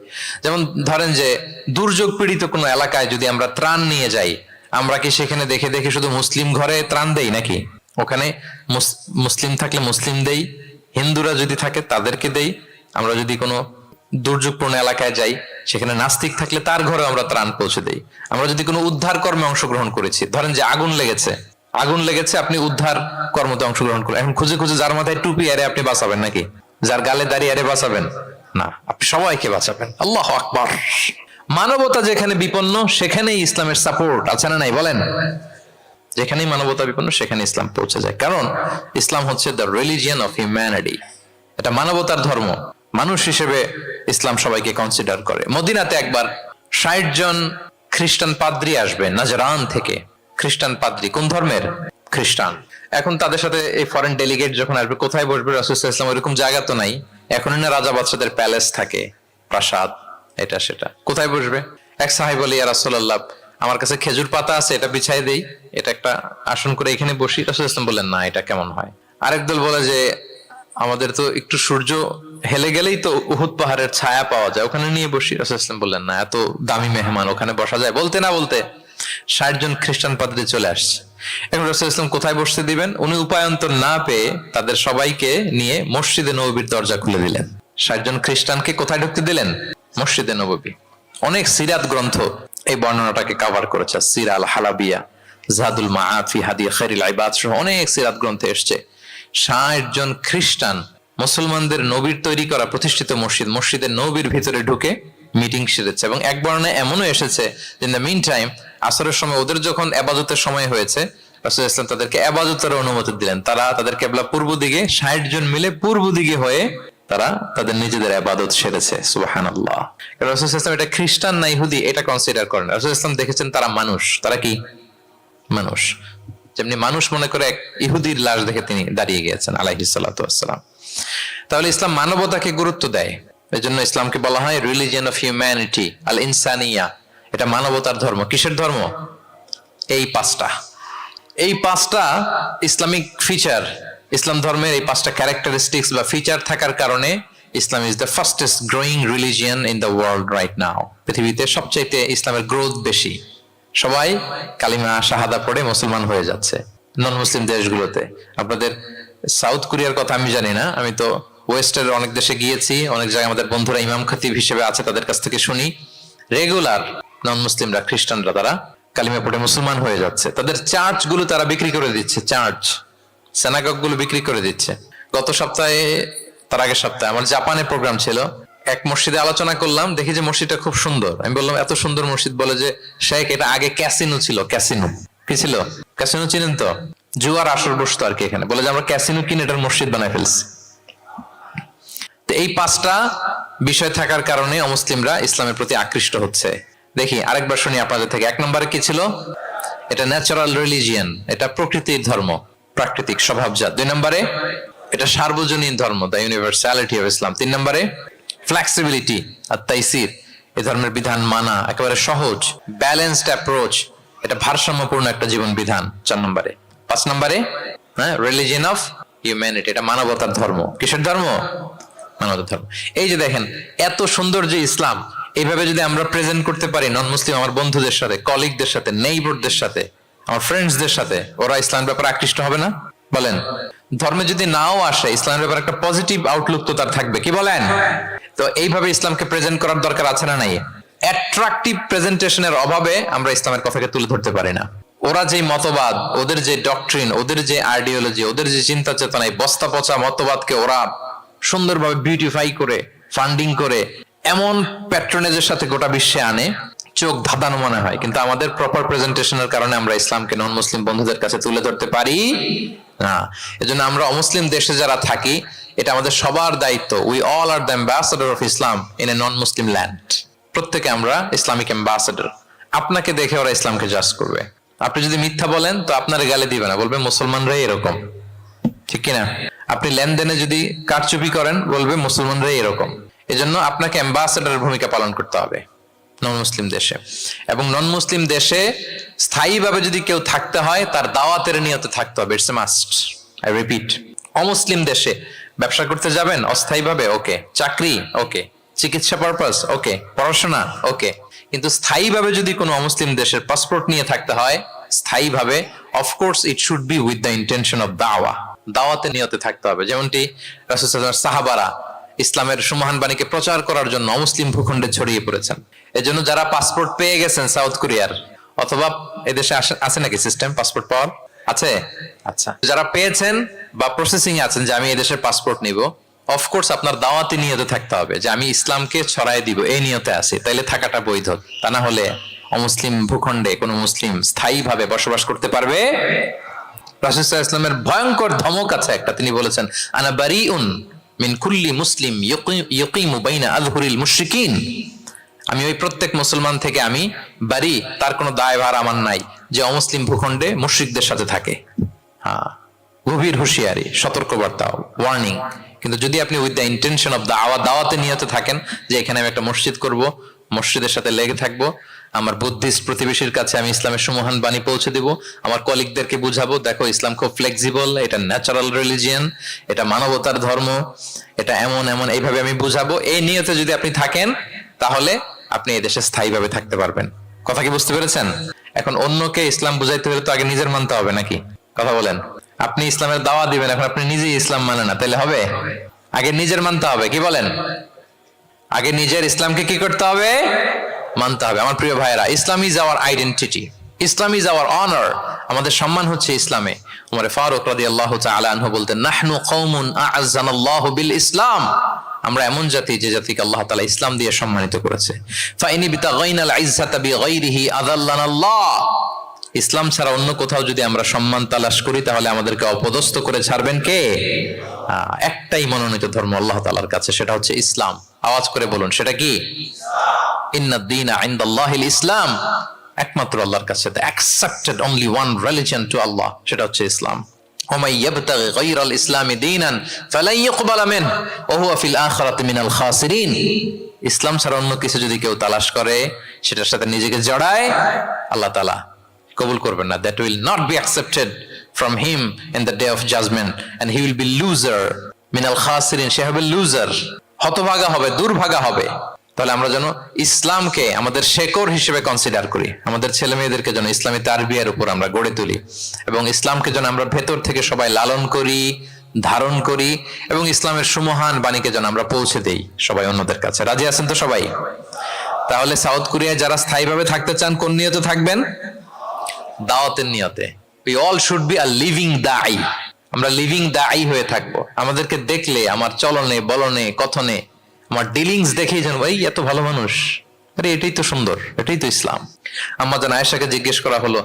[SPEAKER 1] যেমন ধরেন যে দুর্যোগ পীড়িত কোনো এলাকায় যদি আমরা ত্রাণ নিয়ে যাই, আমরা কি সেখানে দেখে দেখে শুধু মুসলিম ঘরে ত্রাণ দেই নাকি? ওখানে মুসলিম থাকলে মুসলিম দেই, হিন্দুরা যদি থাকে তাদেরকে দেই। আমরা যদি কোনো দুর্যোগপূর্ণ এলাকায় যাই, সেখানে নাস্তিক থাকলে তার ঘরে আমরা ত্রাণ পৌঁছে দেই। আমরা যদি কোনো উদ্ধার কর্মে অংশগ্রহণ করেছি, ধরেন যে আগুন লেগেছে, আপনি উদ্ধার কর্মতে অংশগ্রহণ করেন, এখন খুঁজে খুঁজে যার মাথায় টুপি আরে আপনি বাঁচাবেন নাকি? যার গালে দাঁড়িয়ে আরে বাঁচাবেন না, আপনি সবাইকে বাঁচাবেন। আল্লাহু আকবার। মানবতা যেখানে বিপন্ন সেখানেই ইসলামের সাপোর্ট আছে না নাই বলেন? যেখানেই মানবতা বিপন্ন সেখানে ইসলাম পৌঁছে যায়। কারণ ইসলাম হচ্ছে দ্য রিলিজিয়ন অফ হিউম্যানিটি। এটা মানবতার ধর্ম। মানুষ হিসেবে ইসলাম সবাইকে কনসিডার করে। মদিনাতে একবার ৬০ জন খ্রিস্টান পাদ্রী আসবে নাজরান থেকে। খ্রিস্টান পাদ্রী কোন ধর্মের? খ্রিস্টান। এখন তাদের সাথে এই ফরেন ডেলিগেট যখন আসবে, কোথায় বসবে? রাসূল সাল্লাল্লাহু আলাইহি ওয়াসাল্লাম ওইরকম জায়গা তো নাই। এখন না রাজা বাদশাদের প্যালেস থাকে, প্রাসাদ, এটা সেটা। কোথায় বসবে? এক সাহাবী বলে, ইয়া রাসূলুল্লাহ, আমার কাছে খেজুর পাতা আছে, এটা বিছাই দেই, এটা একটা আসন করে এখানে বসি। রাসূল সাল্লাল্লাহু আলাইহি ওয়াসাল্লাম বললেন, না, এটা কেমন হয়? আরেক দল বলে যে আমাদের তো একটু সূর্য হেলে গেলেই তো উহুদ পাহাড়ের ছায়া পাওয়া যায়, ওখানে নিয়ে বসি। রাসূল সাল্লাল্লাহু আলাইহি ওয়াসাল্লাম বললেন, না, এত দামি মেহমান, ওখানে বসা যায়? বলতে না বলতে ৬০ জন খ্রিস্টান পাদ্রী চলে আসছে। এখন রাসূল সাল্লাল্লাহু আলাইহি ওয়াসাল্লাম কোথায় বসতে দিবেন? উনি উপায়ন্তর না পেয়ে তাদের সবাইকে নিয়ে মসজিদে নববীর দরজা খুলে দিলেন। ৬০ জন খ্রিস্টানকে কোথায় ঢুকতে দিলেন? মসজিদে নববী। অনেক সিরাত গ্রন্থ এই বর্ণনাটাকে কভার করেছে। সিরা আল হালাবিয়া, জাদুল মাআদ ফি হাদি খায়রিল ইবাদ সহ অনেক সিরাত গ্রন্থে এসেছে ৬০ জন খ্রিস্টান মুসলমানদের নবীর তৈরি করা প্রতিষ্ঠিত মসজিদের নবীর ভিতরে ঢুকে মিটিং সেরেছে। এবং এক বর্ণনায় এমনও এসেছে, ইন দ্য মিন টাইম আসরের সময় ওদের যখন ইবাদতের সময় হয়েছে, রাসূল সাল্লাল্লাহু আলাইহি ওয়াসাল্লাম তাদেরকে ইবাদতের অনুমতি দিলেন। তারা তাদের কিবলা পূর্ব দিকে, ৬০ জন মিলে পূর্ব দিকে হয়ে তারা তাদের নিজেদের ইবাদত সেরেছে। সুবহানাল্লাহ। রাসূল সাল্লাল্লাহু আলাইহি ওয়াসাল্লাম এটা খ্রিস্টান না ইহুদি এটা কনসিডার করেন। রাসূল সাল্লাল্লাহু আলাইহি ওয়াসাল্লাম দেখেছেন তারা মানুষ। তারা কি মানুষ? যেমনি মানুষ মনে করে এক ইহুদির লাশ দেখে তিনি দাঁড়িয়ে গিয়েছেন আলাইহিস সালাতু ওয়াসসালাম। তাহলে ইসলাম মানবতাকে গুরুত্ব দেয়। এজন্য ইসলামকে বলা হয় রিলিজিয়ন অফ হিউম্যানিটি, আল ইনসানিয়া। এটা মানবতার ধর্ম। কিসের ধর্ম? এই পাঁচটা ইসলামিক ফিচার, ইসলাম ধর্মের এই 5টা ক্যারেক্টারিস্টিক্স বা ফিচার থাকার কারণে Islam is the fastest growing religion in the world right now. পৃথিবীতে সবচাইতে ইসলামের গ্রোথ বেশি। সবাই কালিমা শাহাদা পড়ে মুসলমান হয়ে যাচ্ছে নন মুসলিম দেশগুলোতে। আপনাদের সাউথ কোরিয়ার কথা আমি জানি না, আমি তো ওয়েস্টের অনেক দেশে গিয়েছি, অনেক জায়গায় আমাদের বন্ধুরা ইমাম খতিব হিসেবে আছে, তাদের কাছ থেকে শুনি রেগুলার নন মুসলিমরা, খ্রিস্টানরা তারা কালিমা পড়ে মুসলমান হয়ে যাচ্ছে। তাদের চার্চ গুলো তারা বিক্রি করে দিচ্ছে, চার্চ সেনাগগ গুলো বিক্রি করে দিচ্ছে। গত সপ্তাহে, তার আগের সপ্তাহে আমার জাপানে প্রোগ্রাম ছিল, এক মসজিদে আলোচনা করলাম, দেখি যে মসজিদটা খুব সুন্দর। আমি বললাম এত সুন্দর মসজিদ? বলে যে শেখ, এটা আগে ক্যাসিনো ছিল। ক্যাসিনো কি ছিল? ক্যাসিনো চিনেন তো? জুয়ার আসর বসতো আর কি এখানে। বলে যে আমরা ক্যাসিনো কিনে এটার মসজিদ বানায় ফেলছি। এই 5টা বিষয় থাকার কারণে অমুসলিমরা ইসলামের প্রতি আকৃষ্ট হচ্ছে। দেখি আরেকবার শুনি আপনাদের থেকে। 1 নম্বরে কি ছিল? এটা ন্যাচারাল রিলিজিয়ন, এটা প্রকৃতির ধর্ম, প্রাকৃতিক স্বভাবজাত। 2 নম্বরে এটা সার্বজনীন ধর্ম, দ্য ইউনিভার্সালিটি অফ ইসলাম। 3 নম্বরে ফ্লেক্সিবিলিটি আর তাইসির, এই ধর্মের বিধান মানা একেবারে সহজ, ব্যালেন্সড অ্যাপ্রোচ, এটা ভারসাম্যপূর্ণ একটা জীবন বিধান। 4 নম্বরে। 5 নম্বরে রিলিজিয়ন অফ হিউম্যানিটি, এটা মানবতার ধর্ম। কিসের ধর্ম? মানবতার ধর্ম। এই যে দেখেন এত সুন্দর যে ইসলাম, এইভাবে যদি আমরা প্রেজেন্ট করতে পারি নন মুসলিম আমার বন্ধুদের সাথে, কলিগদের সাথে, নেইবারদের সাথে, আমার ফ্রেন্ডসদের সাথে, ওরা ইসলামের ব্যাপারে আকৃষ্ট হবে না? বলেন। ধর্মে যদি নাও আসে, ইসলামের ব্যাপারে একটা পজিটিভ আউটলুক তো তার থাকবে, কি বলেন? তো এইভাবে ইসলামকে প্রেজেন্ট করার দরকার আছে না নাই? অ্যাট্রাকটিভ প্রেজেন্টেশনের অভাবে আমরা ইসলামের কথাকে তুলে ধরতে পারি না। ওরা যে মতবাদ, ওদের যে ডক্ট্রিন, ওদের যে আইডিওলজি, ওদের যে চিন্তা চেতনা, এই বস্তা পচা মতবাদকে ওরা সুন্দরভাবে বিউটিফাই করে, ফান্ডিং করে, এমন প্যাট্রনেজের সাথে গোটা বিশ্বে আনে, চোখ ধাঁধানো মনে হয়। কিন্তু আমাদের প্রপার প্রেজেন্টেশনের কারণে আমরা ইসলামকে নন মুসলিম বন্ধুদের কাছে তুলে ধরতে পারি না। এজন্য আমরা অমুসলিম দেশে যারা থাকি, এটা আমাদের সবার দায়িত্ব। We all are the ambassador of Islam in a non Muslim land. প্রত্যেকে আমরা ইসলামিক অ্যাম্বাসেডর। আপনাকে দেখে ওরা ইসলামকে জাজ করবে। আপনি যদি মিথ্যা বলেন তো আপনার গালে দিবে না, বলবে মুসলমানরাই এরকম, ঠিক কিনা? আপনি লেনদেনে যদি কারচুপি করেন, বলবে মুসলমানরাই এরকম। এজন্য আপনাকে অ্যাম্বাসেডরের ভূমিকা পালন করতে হবে নন মুসলিম দেশে। এবং নন মুসলিম দেশে স্থায়ীভাবে যদি কেউ থাকতে হয়, তার দাওয়াতের নিয়তে থাকতে হবে। It's a must, I repeat. অমুসলিম দেশে ব্যবসা করতে যাবেন অস্থায়ীভাবে, ওকে। চাকরি, ওকে। চিকিৎসা পারপাস, ওকে। পড়াশোনা, ওকে। কিন্তু স্থায়ীভাবে যদি কোনো অমুসলিম দেশের পাসপোর্ট নিয়ে থাকতে হয়, স্থায়ীভাবে, of course it should be with the intention of দাওয়া। দাওয়াতে নিয়তে থাকতে হবে। যেমনটি রাসূল সাল্লাল্লাহু আলাইহি ওয়াসাল্লাম সাহাবারা ইসলামের সুমহান বাণীকে প্রচার করার জন্য অমুসলিম ভূখণ্ডে ছড়িয়ে পড়েছেন। এজন্য যারা পাসপোর্ট পেয়ে গেছেন সাউথ কোরিয়ার, অথবা এদেশে আছে নাকি সিস্টেম পাসপোর্ট পাওয়ার? আছে? আচ্ছা, যারা পেয়েছেন বা প্রসেসিং এ আছেন যে আমি এদেশের পাসপোর্ট নিব, অফকোর্স আপনার দাওয়াতি নিয়তে থাকতে হবে যে আমি ইসলামকে ছড়ায় দিব, এই নিয়তে আছি, তাইলে থাকাটা বৈধ। তা না হলে অমুসলিম ভূখণ্ডে কোনো মুসলিম স্থায়ীভাবে বসবাস করতে পারবে? রাসূল সাল্লাল্লাহু আলাইহি ওয়াসাল্লামের ভয়ঙ্কর ধমক আছে একটা, তিনি বলেছেন আনা বারিউন মিন কুল্লি মুসলিম ইয়কিমু বাইনা আযহুরিল মুশরিকিন। আমি ওই প্রত্যেক মুসলমান থেকে আমি বারি, তার কোনো দায়ভার আমার নাই যে অমুসলিম ভূখণ্ডে মুশরিকদের সাথে থাকে। হ্যাঁ, গভীর হুঁশিয়ারি, সতর্কবার্তা, ওয়ার্নিং। কিন্তু যদি আপনি উইথ দ্য ইন্টেনশন অফ দাওয়াতে নিয়তে থাকেন যে এখানে আমি একটা মসজিদ করব, মসজিদের সাথে লেগে থাকবো, আমার বুদ্ধিস্ট প্রতিবেশীর কাছে আমি ইসলামের সুমহান বাণী পৌঁছে দিব, আমার কলিগদেরকে বুঝাবো দেখো ইসলাম খুব ফ্লেক্সিবল, এটা ন্যাচারাল রিলিজিয়ান, এটা মানবতার ধর্ম, এটা এমন এমন, এইভাবে আমি বুঝাবো, এই নিয়তে যদি আপনি থাকেন, তাহলে আপনি এই দেশে স্থায়ীভাবে থাকতে পারবেন। কথা কি বুঝতে পেরেছেন? এখন অন্যকে ইসলাম বুঝাইতে হলে তো আগে নিজের মানতে হবে নাকি? কথা বলেন। আপনি ইসলামের দাওয়া দিবেন, এখন আপনি নিজেই ইসলাম মানে না, তাহলে হবে? আগে নিজের মানতে হবে, কি বলেন? আগে নিজের ইসলামকে কি করতে হবে? মানতে হবে। আমার প্রিয় ভাইয়েরা, Islam is our identity, Islam is our honour. আমাদের সম্মান হচ্ছে ইসলামে। ওমর ফারুক রাদিয়াল্লাহু তাআলা আনহু বলতেন, নাহনু কওমুন আ'আজ্জানাল্লাহু বিল ইসলাম। আমরা এমন জাতি যে জাতিকে আল্লাহ তাআলা ইসলাম দিয়ে সম্মানিত করেছে। ফাইনি বিতাগাইনাল ইজ্জাতা বিগাইরিহি আযাল্লানাল্লাহ। ইসলাম ছাড়া অন্য কোথাও যদি আমরা সম্মান তালাশ করি, তাহলে আমাদেরকে অপদস্থ করে ছাড়বেন কে? একটাই মনোনীত ধর্ম আল্লাহ তাআলার কাছে, সেটা হচ্ছে ইসলাম। আওয়াজ করে বলুন, সেটা কি? ইন্নাদ দীনা ইনদাল্লাহিল ইসলাম। একমাত্র আল্লাহর কাছে the accepted only one religion to Allah, সেটা হচ্ছে ইসলাম। ওমাই ইয়াবতাগি গায়রাল ইসলামি দীনান ফালান ইউকবালা মিনহু ওয়া হুয়া ফিল আখিরাতি মিনাল খাসিরিন। ইসলাম ছাড়া অন্য কিছু যদি কেউ তালাশ করে, সেটার সাথে নিজেকে জড়ায়, আল্লাহ তাআলা কবুল করবেন না। That will not be accepted from him in the day of judgment and he will be loser মিনাল খাসিরিন। সে হবে লুজার, হতভাগা হবে, দুর্ভাগা হবে। তাহলে আমরা যেন ইসলামকে আমাদের শেকড় হিসেবে কনসিডার করি, আমাদের ছেলে মেয়েদেরকে যেন ইসলামী তারবিয়ার উপর আমরা গড়ে তুলি, এবং ইসলামকে যেন আমরা ভেতর থেকে সবাই লালন করি, ধারণ করি, এবং ইসলামের সুমহান বাণীকে যেন আমরা পৌঁছে দেই সবাই অন্যদের কাছে। রাজি আছেন তো সবাই? তাহলে সাউথ কোরিয়ায় যারা স্থায়ীভাবে থাকতে চান, কোন নিয়তে থাকবেন? দাওয়াতের নিয়তে। We all should be a living দাঈ। আমরা লিভিং দাঈ হয়ে থাকবো। আমাদেরকে দেখলে, আমার চলনে বলনে কথনে, আমার ডিলিংস দেখেই যেন ভাই এত ভালো মানুষ, আরে এটাই তো সুন্দর, এটাই তো ইসলাম। আম্মাজান আয়েশাকে জিজ্ঞেস করা হলো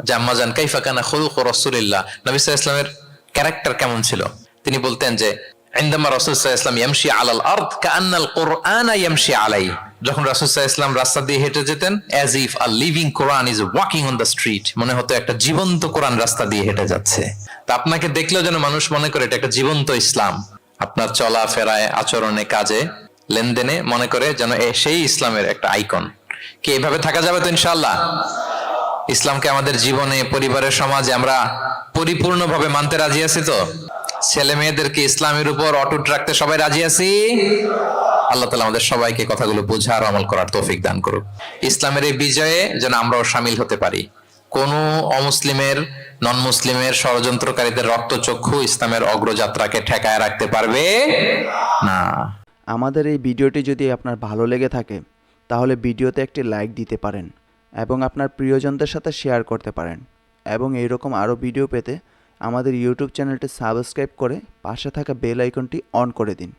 [SPEAKER 1] যে আম্মাজান কাইফা কানা খুলুক রাসূলিল্লাহ, নবী সাল্লাল্লাহু আলাইহি ওয়াসাল্লামের ক্যারেক্টার কেমন ছিল? তিনি বলতেন যে ইনদামা রাসূল সাল্লাল্লাহু আলাইহি ওয়াসাল্লাম ইয়ামশি আলাল আরদ কাআন্নাল কুরআনা ইয়ামশি আলাইহি। যখন রাসূল সাল্লাল্লাহু আলাইহি ওয়াসাল্লাম রাস্তা দিয়ে হেঁটে যেতেন, as if a living Quran is walking on the street, মনে হতো একটা জীবন্ত কোরআন রাস্তা দিয়ে হেঁটে যাচ্ছে। তা আপনাকে দেখলেও যেন মানুষ মনে করে এটা একটা জীবন্ত ইসলাম। আপনার চলা ফেরায়, আচরণে, কাজে, লেনদেনে মনে করে যেন সেই ইসলামের একটা আইকন। কি এইভাবে থাকা যাবে তো ইনশাআল্লাহ? ইসলামকে আমাদের জীবনে, পরিবারের, সমাজে আমরা পরিপূর্ণভাবে মানতে রাজি আছি তো? ছেলে মেয়েদেরকে ইসলামের উপর অটুট রাখতে সবাই রাজি আছি? আল্লাহ তাআলা আমাদের সবাইকে কথাগুলো বোঝার, আমল করার তৌফিক দান করুক। ইসলামের এই বিজয়ে যেন আমরাও শামিল হতে পারি। কোন অমুসলিমের, নন মুসলিমের, ষড়যন্ত্রকারীদের রক্তচক্ষু ইসলামের অগ্রযাত্রাকে ঠেকায় রাখতে পারবে না।
[SPEAKER 2] আমাদের এই ভিডিওটি যদি আপনার ভালো লেগে থাকে, তাহলে ভিডিওতে একটি লাইক দিতে পারেন এবং আপনার প্রিয়জনদের সাথে শেয়ার করতে পারেন। এবং এইরকম আরও ভিডিও পেতে আমাদের ইউটিউব চ্যানেলটি সাবস্ক্রাইব করে পাশে থাকা বেল আইকনটি অন করে দিন।